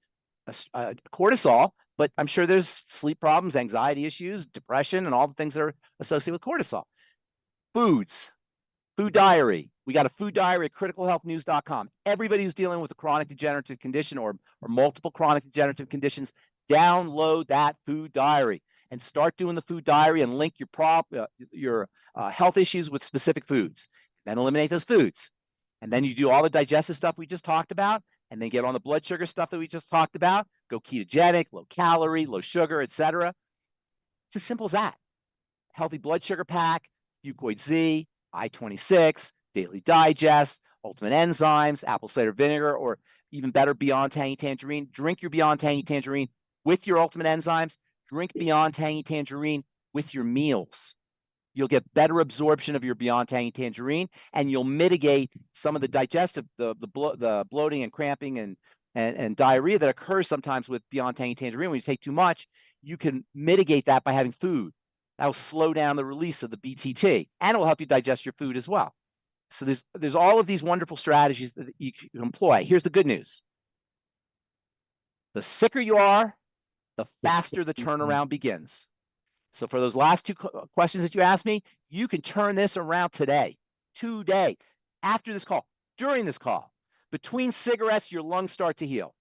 cortisol, but I'm sure there's sleep problems, anxiety issues, depression, and all the things that are associated with cortisol. Foods, food diary. We got a food diary at criticalhealthnews.com. Everybody who's dealing with a chronic degenerative condition or multiple chronic degenerative conditions, download that food diary and start doing the food diary and link your health issues with specific foods. Then eliminate those foods. And then you do all the digestive stuff we just talked about, and then get on the blood sugar stuff that we just talked about. Go ketogenic, low calorie, low sugar, etc. It's as simple as that. Healthy blood sugar pack, Fucoid Z, I-26, Daily Digest, Ultimate Enzymes, apple cider vinegar, or even better, Beyond Tangy Tangerine. Drink your Beyond Tangy Tangerine with your Ultimate Enzymes. Drink Beyond Tangy Tangerine with your meals. You'll get better absorption of your Beyond Tangy Tangerine, and you'll mitigate some of the digestive, the bloating and cramping and diarrhea that occurs sometimes with Beyond Tangy Tangerine. When you take too much, you can mitigate that by having food. That will slow down the release of the BTT, and it will help you digest your food as well. So there's all of these wonderful strategies that you can employ. Here's the good news. The sicker you are, the faster the turnaround begins. So for those last two questions that you asked me, you can turn this around today, after this call, during this call. Between cigarettes, your lungs start to heal.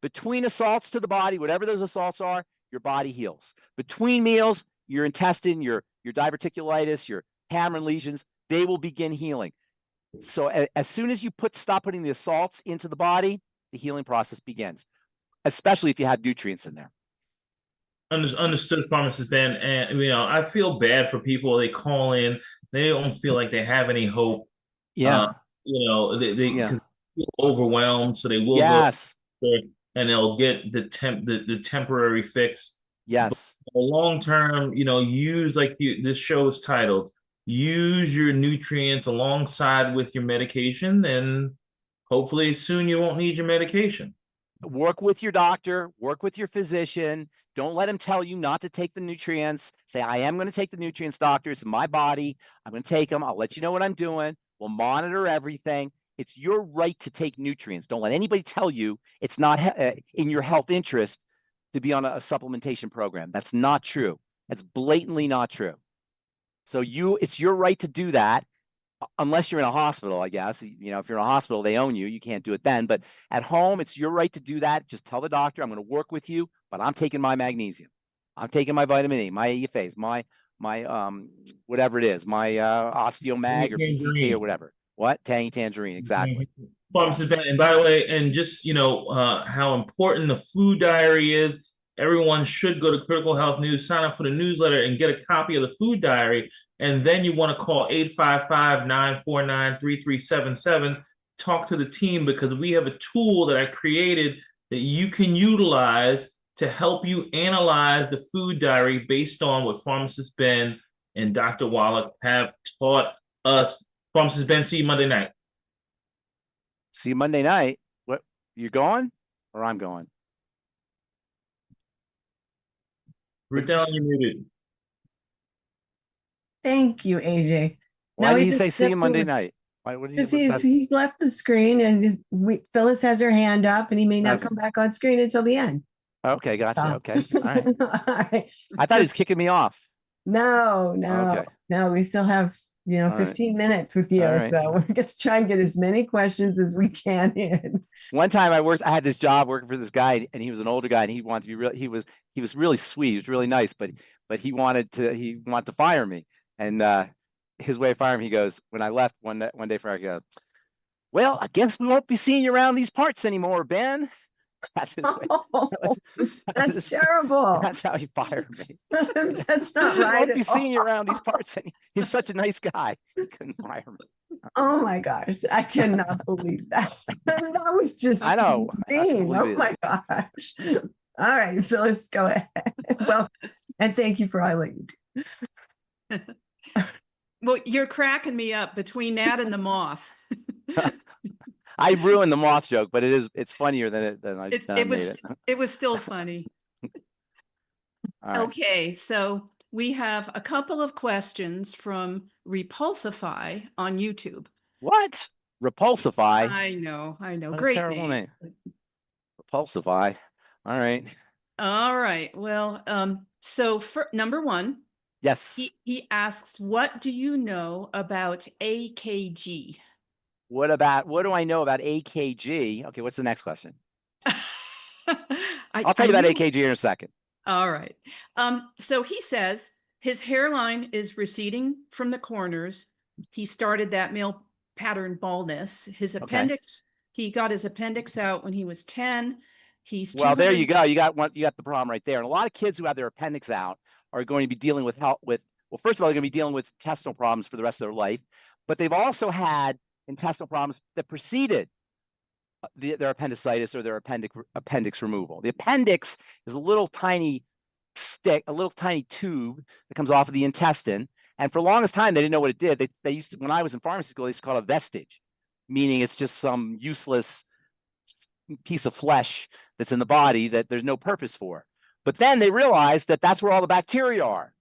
Between assaults to the body, whatever those assaults are, your body heals. Between meals, your intestine, your diverticulitis, your Cameron lesions, they will begin healing. So as soon as you stop putting the assaults into the body, the healing process begins, especially if you have nutrients in there. Understood, Pharmacist Ben. And, I feel bad for people. They call in, they don't feel like they have any hope. Yeah. They feel overwhelmed, so they will go there, and they'll get the temporary fix. Yes. But long term, use this show is titled, use your nutrients alongside with your medication, and hopefully soon you won't need your medication. Work with your doctor, work with your physician. Don't let him tell you not to take the nutrients. Say, I am going to take the nutrients, doctor. It's my body. I'm going to take them. I'll let you know what I'm doing. We'll monitor everything. It's your right to take nutrients. Don't let anybody tell you it's not in your health interest to be on a supplementation program. That's not true. That's blatantly not true. So it's your right to do that, unless you're in a hospital, I guess. If you're in a hospital, they own you. You can't do it then. But at home, it's your right to do that. Just tell the doctor, I'm going to work with you, but I'm taking my magnesium. I'm taking my vitamin E, my EFAs, my whatever it is, my Osteomag or BTT or whatever. What? Tangy Tangerine, exactly. And by the way, and just, how important the food diary is. Everyone should go to Critical Health News, sign up for the newsletter, and get a copy of the food diary. And then you want to call 855-949-3377. Talk to the team, because we have a tool that I created that you can utilize to help you analyze the food diary based on what Pharmacist Ben and Dr. Wallach have taught us. Pharmacist Ben, see you Monday night. See you Monday night. What, you're going or I'm going? Ruth Allen, you're muted. Thank you, AJ. Why Now did we he just say see you stepped Monday away. night? Why would he? Because he's left the screen and Phyllis has her hand up and he may not Okay. come back on screen until the end. Okay, gotcha. So- Okay, all right. All right. I thought he was kicking me off. No, Okay. we still have, All right. 15 minutes with you. All right. So we're going to try and get as many questions as we can in. One time I had this job working for this guy and he was an older guy and he wanted to be real. He was really sweet. He was really nice, but he wanted to fire me. And his way of firing me, he goes, when I left one day for I go, well, I guess we won't be seeing you around these parts anymore, Ben. That's his way. That's terrible. That's how he fired me. That's not We right. won't be at seeing you all. around these parts. He's such a nice guy. He couldn't fire me. Oh my gosh, I cannot believe that. That was just I know. I mean. believe Oh it. my gosh. All right, so let's go ahead. Well, and thank you for all you do. Well, you're cracking me up between that and the moth. I ruined the moth joke, but it's funnier than I made it. It was still funny. All right. Okay, so we have a couple of questions from Repulsify on YouTube. What? Repulsify? I know. What a Great terrible name. Repulsify. All right. All right. Well, so for number one, Yes. he asks, what do you know about AKG? What do I know about AKG? Okay, what's the next question? I'll tell you about AKG in a second. All right. So he says his hairline is receding from the corners. He started that male pattern baldness. His appendix, he got his appendix out when he was 10. Well, there you go. You got the problem right there. And a lot of kids who have their appendix out are going to be dealing with well, first of all, they're going to be dealing with intestinal problems for the rest of their life, but they've also had intestinal problems that preceded their appendicitis or their appendix removal. The appendix is a little tiny stick, a little tiny tube that comes off of the intestine. And for the longest time, they didn't know what it did. They used to, when I was in pharmacy school, they used to call it a vestige, meaning it's just some useless piece of flesh that's in the body that there's no purpose for. But then they realized that that's where all the bacteria are.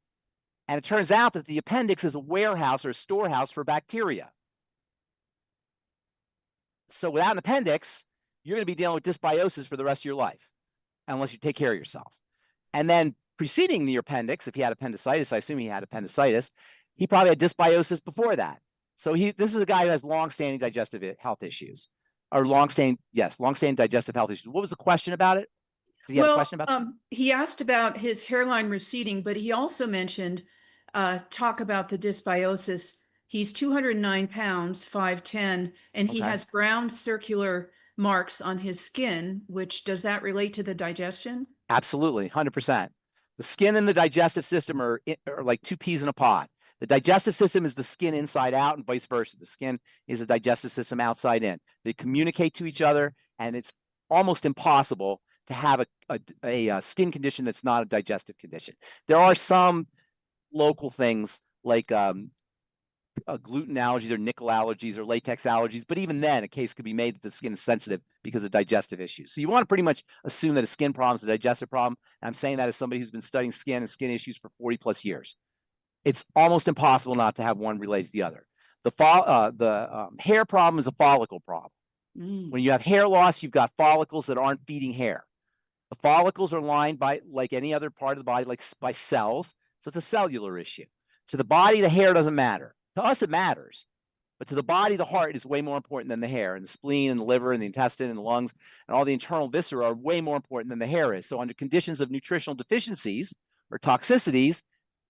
And it turns out that the appendix is a warehouse or a storehouse for bacteria. So without an appendix, you're going to be dealing with dysbiosis for the rest of your life, unless you take care of yourself. And then preceding the appendix, if he had appendicitis, I assume he had appendicitis, he probably had dysbiosis before that. So this is a guy who has long-standing digestive health issues, or long-standing digestive health issues. What was the question about it? Did he have a question about he asked about his hairline receding, but he also mentioned, talk about the dysbiosis. He's 209 pounds, 5'10", and he has brown circular marks on his skin, does that relate to the digestion? Absolutely, 100%. The skin and the digestive system are like two peas in a pod. The digestive system is the skin inside out and vice versa. The skin is the digestive system outside in. They communicate to each other, and it's almost impossible to have a skin condition that's not a digestive condition. There are some local things like gluten allergies or nickel allergies or latex allergies, but even then a case could be made that the skin is sensitive because of digestive issues. So you want to pretty much assume that a skin problem is a digestive problem. And I'm saying that as somebody who's been studying skin and skin issues for 40 plus years. It's almost impossible not to have one related to the other. The hair problem is a follicle problem. When you have hair loss, you've got follicles that aren't feeding hair. The follicles are lined by, like any other part of the body, like by cells. So it's a cellular issue. To the body, the hair doesn't matter. To us, it matters. But to the body, the heart is way more important than the hair. And the spleen and the liver and the intestine and the lungs and all the internal viscera are way more important than the hair is. So under conditions of nutritional deficiencies or toxicities,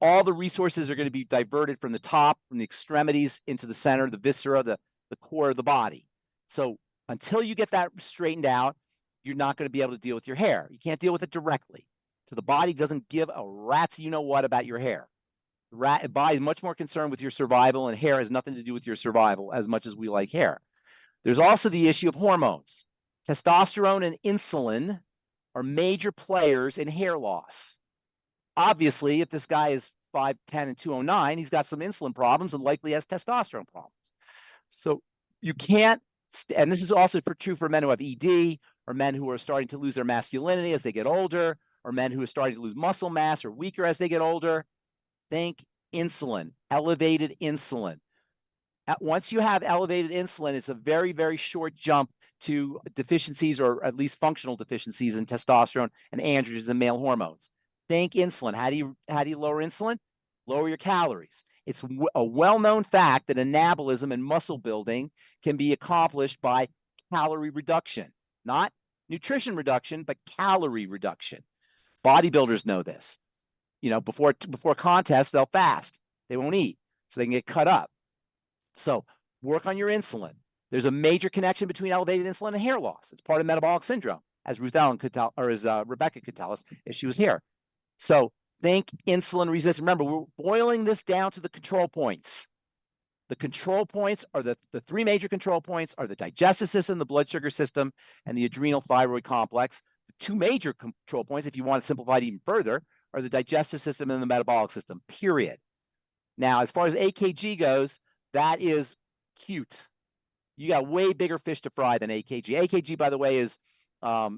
all the resources are going to be diverted from the top, from the extremities into the center, the viscera, the core of the body. So until you get that straightened out, you're not going to be able to deal with your hair. You can't deal with it directly. So the body doesn't give a rat's you-know-what about your hair. The body is much more concerned with your survival, and hair has nothing to do with your survival as much as we like hair. There's also the issue of hormones. Testosterone and insulin are major players in hair loss. Obviously, if this guy is 5'10" and 209, he's got some insulin problems and likely has testosterone problems. So you can't, and this is also true for men who have ED, or men who are starting to lose their masculinity as they get older, or men who are starting to lose muscle mass or weaker as they get older. Think insulin, elevated insulin. Once you have elevated insulin, it's a very, very short jump to deficiencies, or at least functional deficiencies, in testosterone and androgens and male hormones. Think insulin. How do you lower insulin? Lower your calories. It's a well-known fact that anabolism and muscle building can be accomplished by calorie reduction, not nutrition reduction, but calorie reduction. Bodybuilders know this. You know, before contests, they'll fast. They won't eat, so they can get cut up. So work on your insulin. There's a major connection between elevated insulin and hair loss. It's part of metabolic syndrome, as Ruth Ellen could tell, or as Rebecca could tell us if she was here. So think insulin resistance. Remember, we're boiling this down to the control points. The control points are the three major control points are the digestive system, the blood sugar system, and the adrenal thyroid complex. The two major control points, if you want to simplify it even further, are the digestive system and the metabolic system, period. Now, as far as AKG goes, that is cute. You got way bigger fish to fry than AKG. AKG, by the way, is a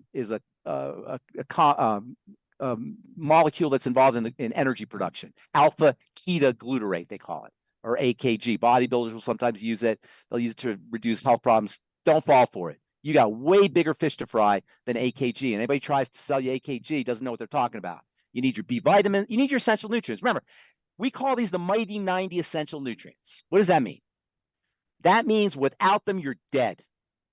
molecule that's involved in energy production. Alpha ketoglutarate, they call it, or AKG. Bodybuilders will sometimes use it. They'll use it to reduce health problems. Don't fall for it. You got way bigger fish to fry than AKG. And anybody tries to sell you AKG doesn't know what they're talking about. You need your B vitamin. You need your essential nutrients. Remember, we call these the mighty 90 essential nutrients. What does that mean? That means without them, you're dead.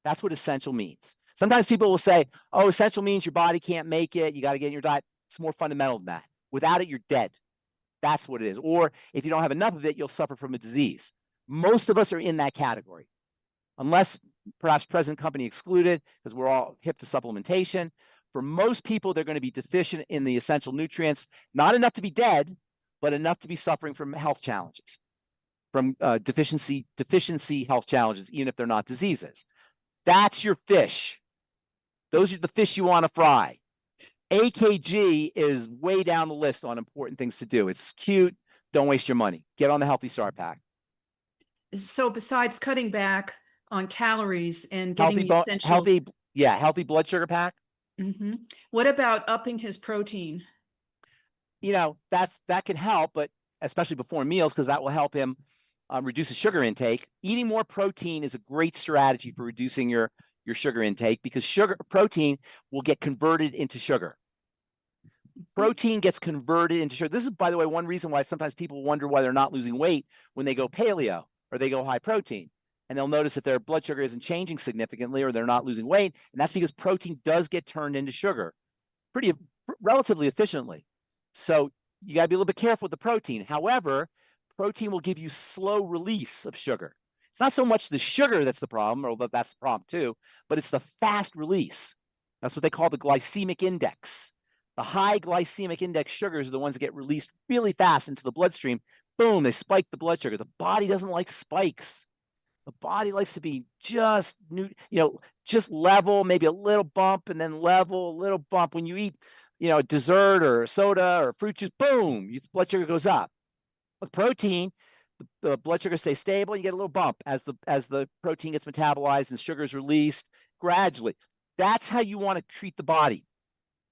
That's what essential means. Sometimes people will say, oh, essential means your body can't make it. You got to get in your diet. It's more fundamental than that. Without it, you're dead. That's what it is. Or if you don't have enough of it, you'll suffer from a disease. Most of us are in that category, unless perhaps present company excluded, because we're all hip to supplementation. For most people, they're going to be deficient in the essential nutrients, not enough to be dead, but enough to be suffering from health challenges, from deficiency health challenges, even if they're not diseases. That's your fish. Those are the fish you want to fry. AKG is way down the list on important things to do. It's cute. Don't waste your money. Get on the Healthy Start Pack. So besides cutting back on calories and getting the essential... healthy blood sugar pack. Mm-hmm. What about upping his protein? You know, that can help, but especially before meals, because that will help him reduce his sugar intake. Eating more protein is a great strategy for reducing your sugar intake, because protein will get converted into sugar. Protein gets converted into sugar. This is, by the way, one reason why sometimes people wonder why they're not losing weight when they go paleo or they go high protein. And they'll notice that their blood sugar isn't changing significantly, or they're not losing weight. And that's because protein does get turned into sugar relatively efficiently. So you got to be a little bit careful with the protein. However, protein will give you slow release of sugar. It's not so much the sugar that's the problem, although that's the problem too, but it's the fast release. That's what they call the glycemic index. The high glycemic index sugars are the ones that get released really fast into the bloodstream. Boom, they spike the blood sugar. The body doesn't like spikes. The body likes to be just level, maybe a little bump, and then level, a little bump. When you eat, a dessert or a soda or fruit juice, boom, your blood sugar goes up. With protein, the blood sugar stays stable. You get a little bump as the protein gets metabolized and sugar is released gradually. That's how you want to treat the body.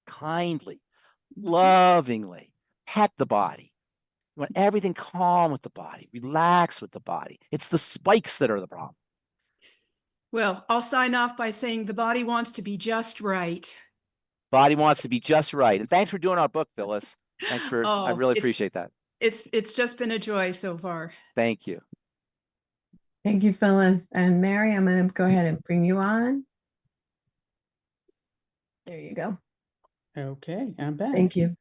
Kindly, lovingly, pet the body. You want everything calm with the body, relax with the body. It's the spikes that are the problem. Well, I'll sign off by saying the body wants to be just right. Body wants to be just right. And thanks for doing our book, Phyllis. Thanks for, I really appreciate that. It's just been a joy so far. Thank you. Thank you, Phyllis. And Mary, I'm going to go ahead and bring you on. There you go. Okay, I'm back. Thank you.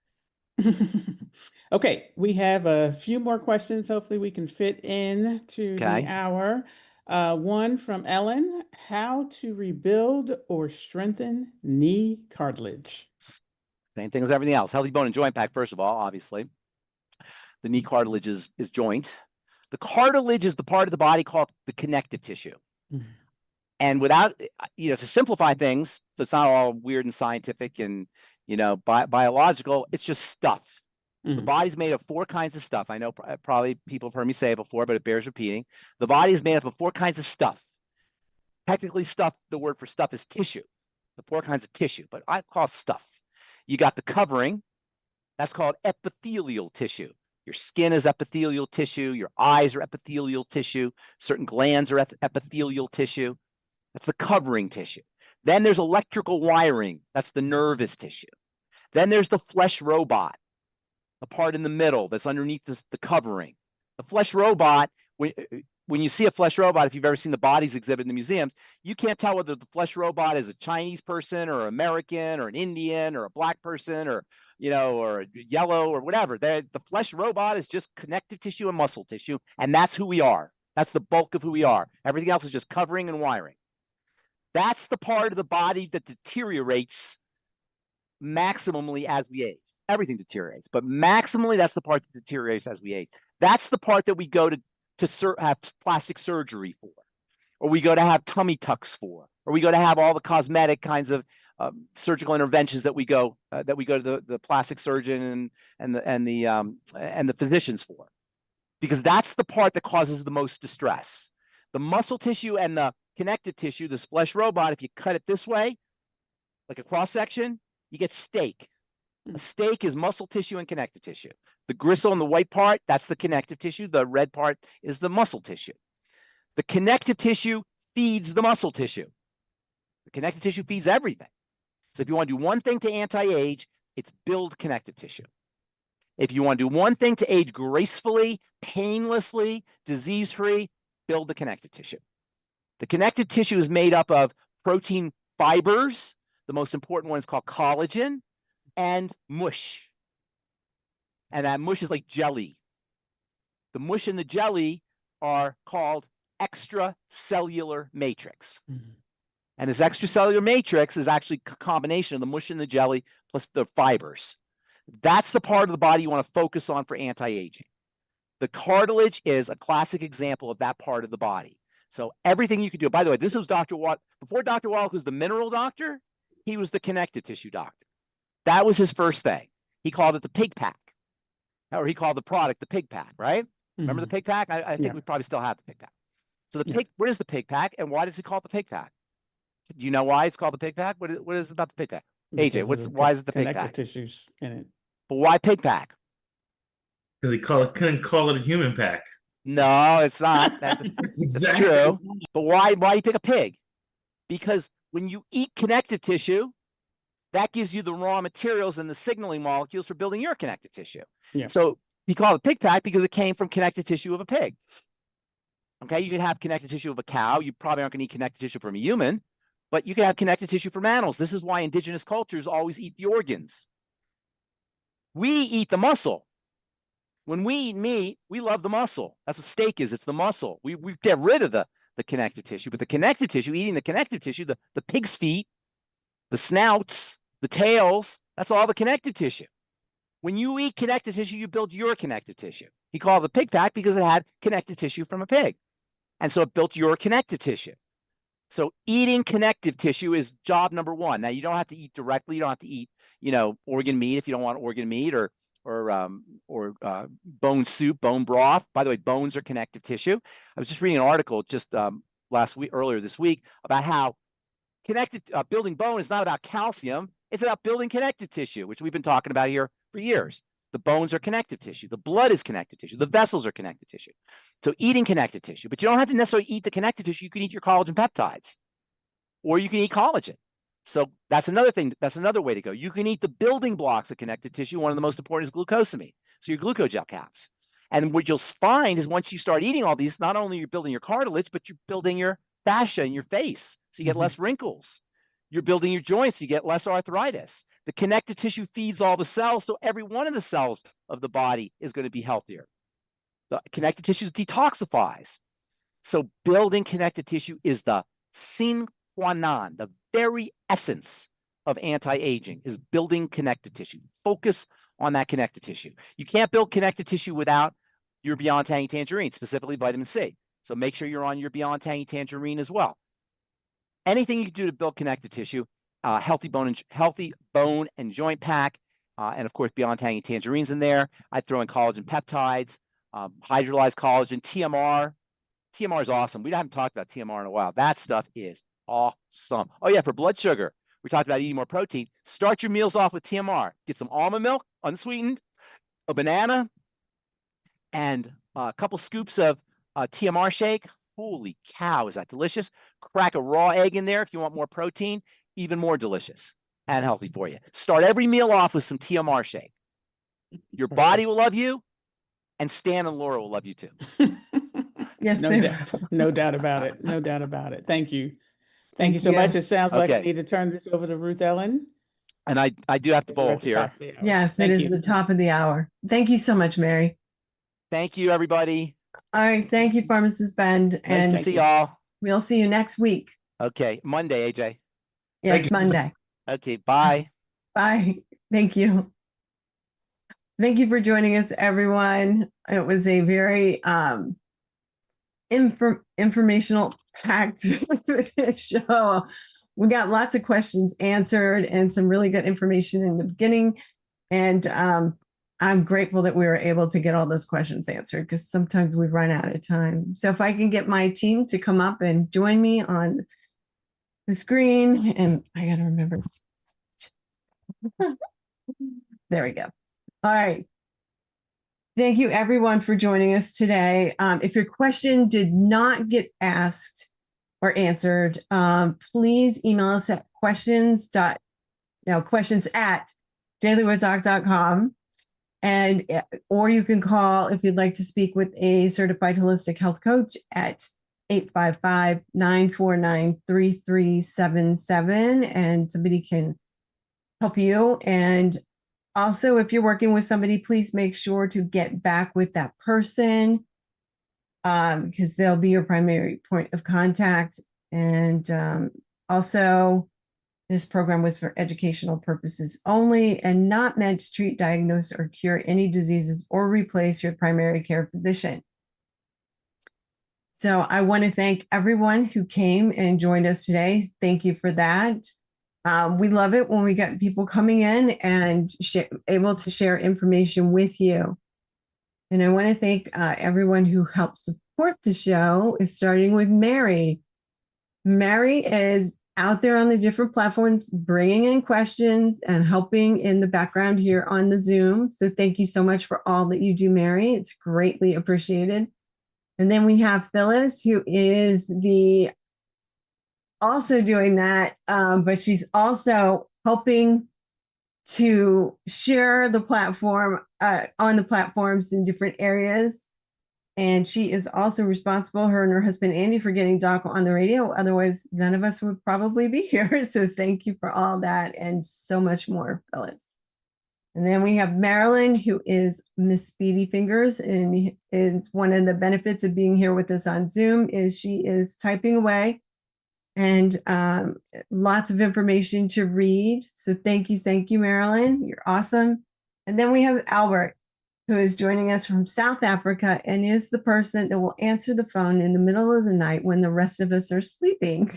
Okay, we have a few more questions. Hopefully we can fit in to the hour. One from Ellen: how to rebuild or strengthen knee cartilage? Same thing as everything else. Healthy Bone and Joint Pack, first of all, obviously. The knee cartilage is joint. The cartilage is the part of the body called the connective tissue. And without, to simplify things, so it's not all weird and scientific and, biological, it's just stuff. The body's made of 4 kinds of stuff. I know probably people have heard me say it before, but it bears repeating. The body is made up of 4 kinds of stuff. Technically, stuff, the word for stuff is tissue. The 4 kinds of tissue, but I call it stuff. You got the covering. That's called epithelial tissue. Your skin is epithelial tissue. Your eyes are epithelial tissue. Certain glands are epithelial tissue. That's the covering tissue. Then there's electrical wiring. That's the nervous tissue. Then there's the flesh robot, the part in the middle that's underneath the covering. The flesh robot, when you see a flesh robot, if you've ever seen the bodies exhibit in the museums, you can't tell whether the flesh robot is a Chinese person or American or an Indian or a black person or, or yellow or whatever. The flesh robot is just connective tissue and muscle tissue, and that's who we are. That's the bulk of who we are. Everything else is just covering and wiring. That's the part of the body that deteriorates maximally as we age. Everything deteriorates, but maximally, that's the part that deteriorates as we age. That's the part that we go to have plastic surgery for, or we go to have tummy tucks for, or we go to have all the cosmetic kinds of surgical interventions that we go to the plastic surgeon and the physicians for, because that's the part that causes the most distress. The muscle tissue and the connective tissue, this flesh robot, if you cut it this way, like a cross section, you get steak. A steak is muscle tissue and connective tissue. The gristle and the white part, that's the connective tissue. The red part is the muscle tissue. The connective tissue feeds the muscle tissue. The connective tissue feeds everything. So if you want to do one thing to anti-age, it's build connective tissue. If you want to do one thing to age gracefully, painlessly, disease-free, build the connective tissue. The connective tissue is made up of protein fibers. The most important one is called collagen, and mush. And that mush is like jelly. The mush and the jelly are called extracellular matrix. And this extracellular matrix is actually a combination of the mush and the jelly plus the fibers. That's the part of the body you want to focus on for anti-aging. The cartilage is a classic example of that part of the body. So everything you can do. By the way, this was Dr. Wallach. Before Dr. Wallach was the mineral doctor, he was the connective tissue doctor. That was his first thing. He called it the pig pack, or he called the product the pig pack, right? Remember the pig pack? I think we probably still have the pig pack. So the pig, what is the pig pack, and why does he call it the pig pack? Do you know why it's called the pig pack? What is it about the pig pack? AJ, why is it the pig pack? Connective tissues in it. But why pig pack? Because he couldn't call it a human pack. No, it's not. That's Exactly. true. But why you pick a pig? Because when you eat connective tissue, that gives you the raw materials and the signaling molecules for building your connective tissue. Yeah. So he called it pig pack because it came from connective tissue of a pig. Okay, you can have connective tissue of a cow. You probably aren't going to eat connective tissue from a human, but you can have connective tissue from animals. This is why indigenous cultures always eat the organs. We eat the muscle. When we eat meat, we love the muscle. That's what steak is. It's the muscle. We get rid of the connective tissue, but the connective tissue, eating the connective tissue, the pig's feet, the snouts, the tails, that's all the connective tissue. When you eat connective tissue, you build your connective tissue. He called it the pig pack because it had connective tissue from a pig. And so it built your connective tissue. So eating connective tissue is job number one. Now, you don't have to eat directly. You don't have to eat, organ meat if you don't want organ meat or bone soup, bone broth. By the way, bones are connective tissue. I was just reading an article just earlier this week about how building bone is not about calcium. It's about building connective tissue, which we've been talking about here for years. The bones are connective tissue. The blood is connective tissue. The vessels are connective tissue. So eating connective tissue, but you don't have to necessarily eat the connective tissue. You can eat your collagen peptides, or you can eat collagen. So that's another thing. That's another way to go. You can eat the building blocks of connective tissue. One of the most important is glucosamine. So your glucogel caps. And what you'll find is once you start eating all these, not only you're building your cartilage, but you're building your fascia in your face. So you get less wrinkles. You're building your joints. So you get less arthritis. The connective tissue feeds all the cells. So every one of the cells of the body is going to be healthier. The connective tissue detoxifies. So building connective tissue is the sine qua non, the very essence of anti-aging is building connective tissue. Focus on that connective tissue. You can't build connective tissue without your Beyond Tangy Tangerine, specifically vitamin C. So make sure you're on your Beyond Tangy Tangerine as well. anything you can do to build connective tissue, healthy bone and joint pack, and of course Beyond Tangy Tangerine's in there. I throw in collagen peptides, hydrolyzed collagen, TMR. TMR is awesome. We haven't talked about TMR in a while. That stuff is awesome. Oh yeah, for blood sugar, we talked about eating more protein. Start your meals off with TMR. Get some almond milk, unsweetened, a banana, and a couple scoops of TMR shake. Holy cow, is that delicious? Crack a raw egg in there if you want more protein, even more delicious and healthy for you. Start every meal off with some TMR shake. Your body will love you, and Stan and Laura will love you too. Yes, no doubt about it. No doubt about it. Thank you. Thank you so much. It sounds like I need to turn this over to Ruth Ellen. And I do have to bolt here. Yes, it is the top of the hour. Thank you so much, Mary. Thank you, everybody. All right. Thank you, Pharmacist Ben. Nice to see y'all. We'll see you next week. Okay. Monday, AJ. Yes, Monday. Okay. Bye. Bye. Thank you. Thank you for joining us, everyone. It was a very informational packed show. We got lots of questions answered and some really good information in the beginning. And I'm grateful that we were able to get all those questions answered, because sometimes we run out of time. So if I can get my team to come up and join me on the screen, and I got to remember. There we go. All right. Thank you, everyone, for joining us today. If your question did not get asked or answered, please email us at questions at dailywithdoc.com. Or you can call if you'd like to speak with a certified holistic health coach at 855-949-3377, and somebody can help you. And also, if you're working with somebody, please make sure to get back with that person, because they'll be your primary point of contact. And also, this program was for educational purposes only and not meant to treat, diagnose, or cure any diseases or replace your primary care physician. So I want to thank everyone who came and joined us today. Thank you for that. We love it when we get people coming in and able to share information with you. And I want to thank everyone who helped support the show, starting with Mary. Mary is out there on the different platforms, bringing in questions and helping in the background here on the Zoom. So thank you so much for all that you do, Mary. It's greatly appreciated. And then we have Phyllis, who is also doing that, but she's also helping to share the platform on the platforms in different areas. And she is also responsible, her and her husband, Andy, for getting Doc on the radio. Otherwise, none of us would probably be here. So thank you for all that and so much more, Phyllis. And then we have Marilyn, who is Miss Speedy Fingers. And is one of the benefits of being here with us on Zoom is she is typing away and lots of information to read. So thank you, Marilyn. You're awesome. And then we have Albert, who is joining us from South Africa and is the person that will answer the phone in the middle of the night when the rest of us are sleeping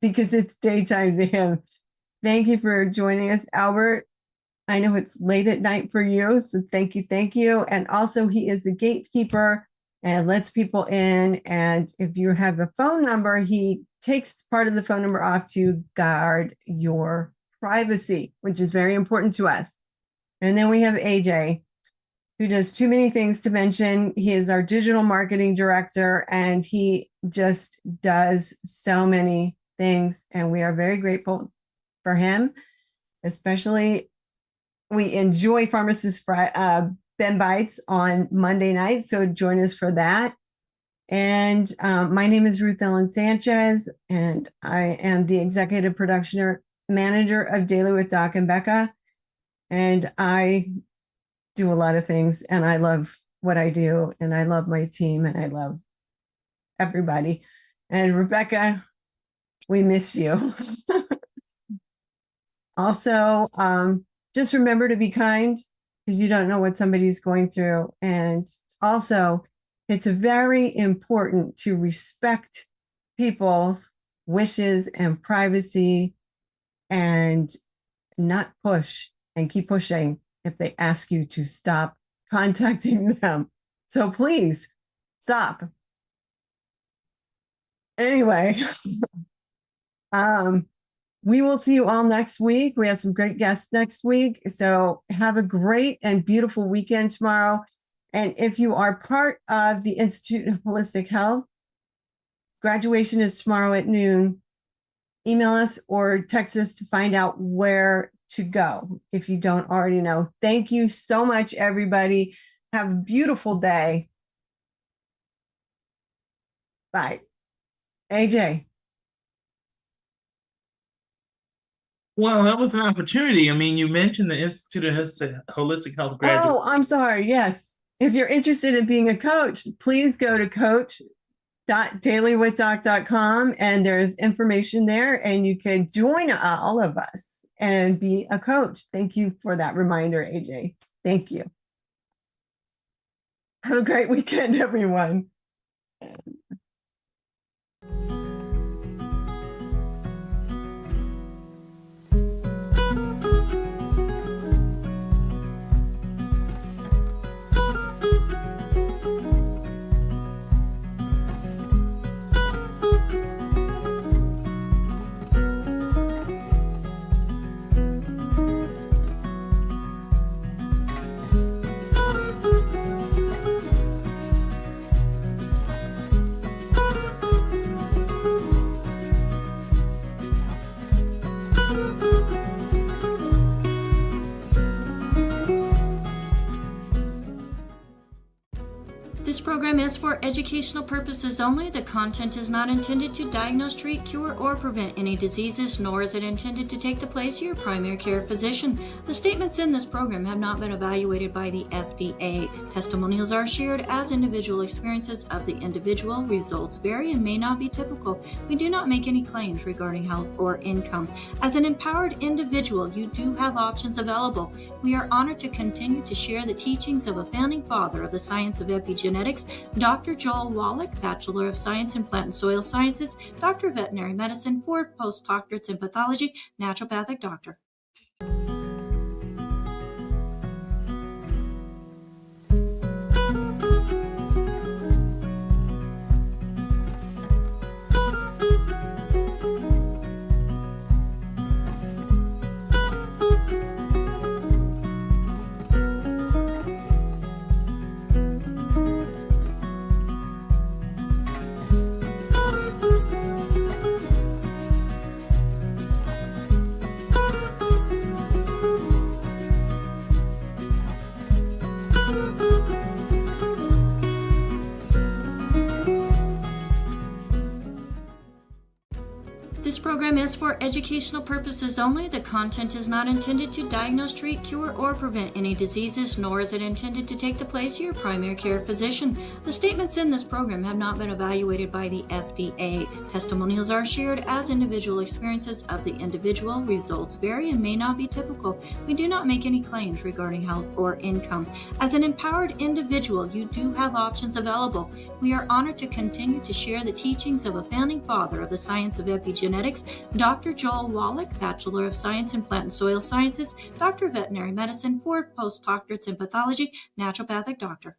because it's daytime to him. Thank you for joining us, Albert. I know it's late at night for you, so thank you. And also, he is the gatekeeper and lets people in. And if you have a phone number, he takes part of the phone number off to guard your privacy, which is very important to us. And then we have AJ, who does too many things to mention. He is our digital marketing director, and he just does so many things. And we are very grateful for him. Especially, we enjoy Pharmacist Ben Bites on Monday night, so join us for that. And my name is Ruth Ellen Sanchez, and I am the executive production manager of Daily with Doc and Becca. And I do a lot of things, and I love what I do, and I love my team, and I love everybody. And Rebecca, we miss you. Also, just remember to be kind, because you don't know what somebody's going through. And also, it's very important to respect people's wishes and privacy, and not push and keep pushing if they ask you to stop contacting them. So please stop. Anyway, we will see you all next week. We have some great guests next week. So have a great and beautiful weekend tomorrow. And if you are part of the Institute of Holistic Health, graduation is tomorrow at noon. Email us or text us to find out where to go if you don't already know. Thank you so much, everybody. Have a beautiful day. Bye. AJ. Well, that was an opportunity. I mean, you mentioned the Institute of Holistic Health graduate. Oh, I'm sorry. Yes. If you're interested in being a coach, please go to coach.dailywithdoc.com and there's information there and you can join all of us and be a coach. Thank you for that reminder, AJ. Thank you. Have a great weekend, everyone. This program is for educational purposes only. The content is not intended to diagnose, treat, cure, or prevent any diseases, nor is it intended to take the place of your primary care physician. The statements in this program have not been evaluated by the FDA. Testimonials are shared as individual experiences of the individual. Results vary and may not be typical. We do not make any claims regarding health or income. As an empowered individual, you do have options available. We are honored to continue to share the teachings of a founding father of the science of epigenetics, Dr. Joel Wallach, Bachelor of Science in Plant and Soil Sciences, Doctor of Veterinary Medicine, 4 postdoctorates in pathology, naturopathic doctor. This program is for educational purposes only. The content is not intended to diagnose, treat, cure, or prevent any diseases, nor is it intended to take the place of your primary care physician. The statements in this program have not been evaluated by the FDA. Testimonials are shared as individual experiences of the individual. Results vary and may not be typical. We do not make any claims regarding health or income. As an empowered individual, you do have options available. We are honored to continue to share the teachings of a founding father of the science of epigenetics, Dr. Joel Wallach, Bachelor of Science in Plant and Soil Sciences, Doctor of Veterinary Medicine, 4 postdoctorates in pathology, naturopathic doctor.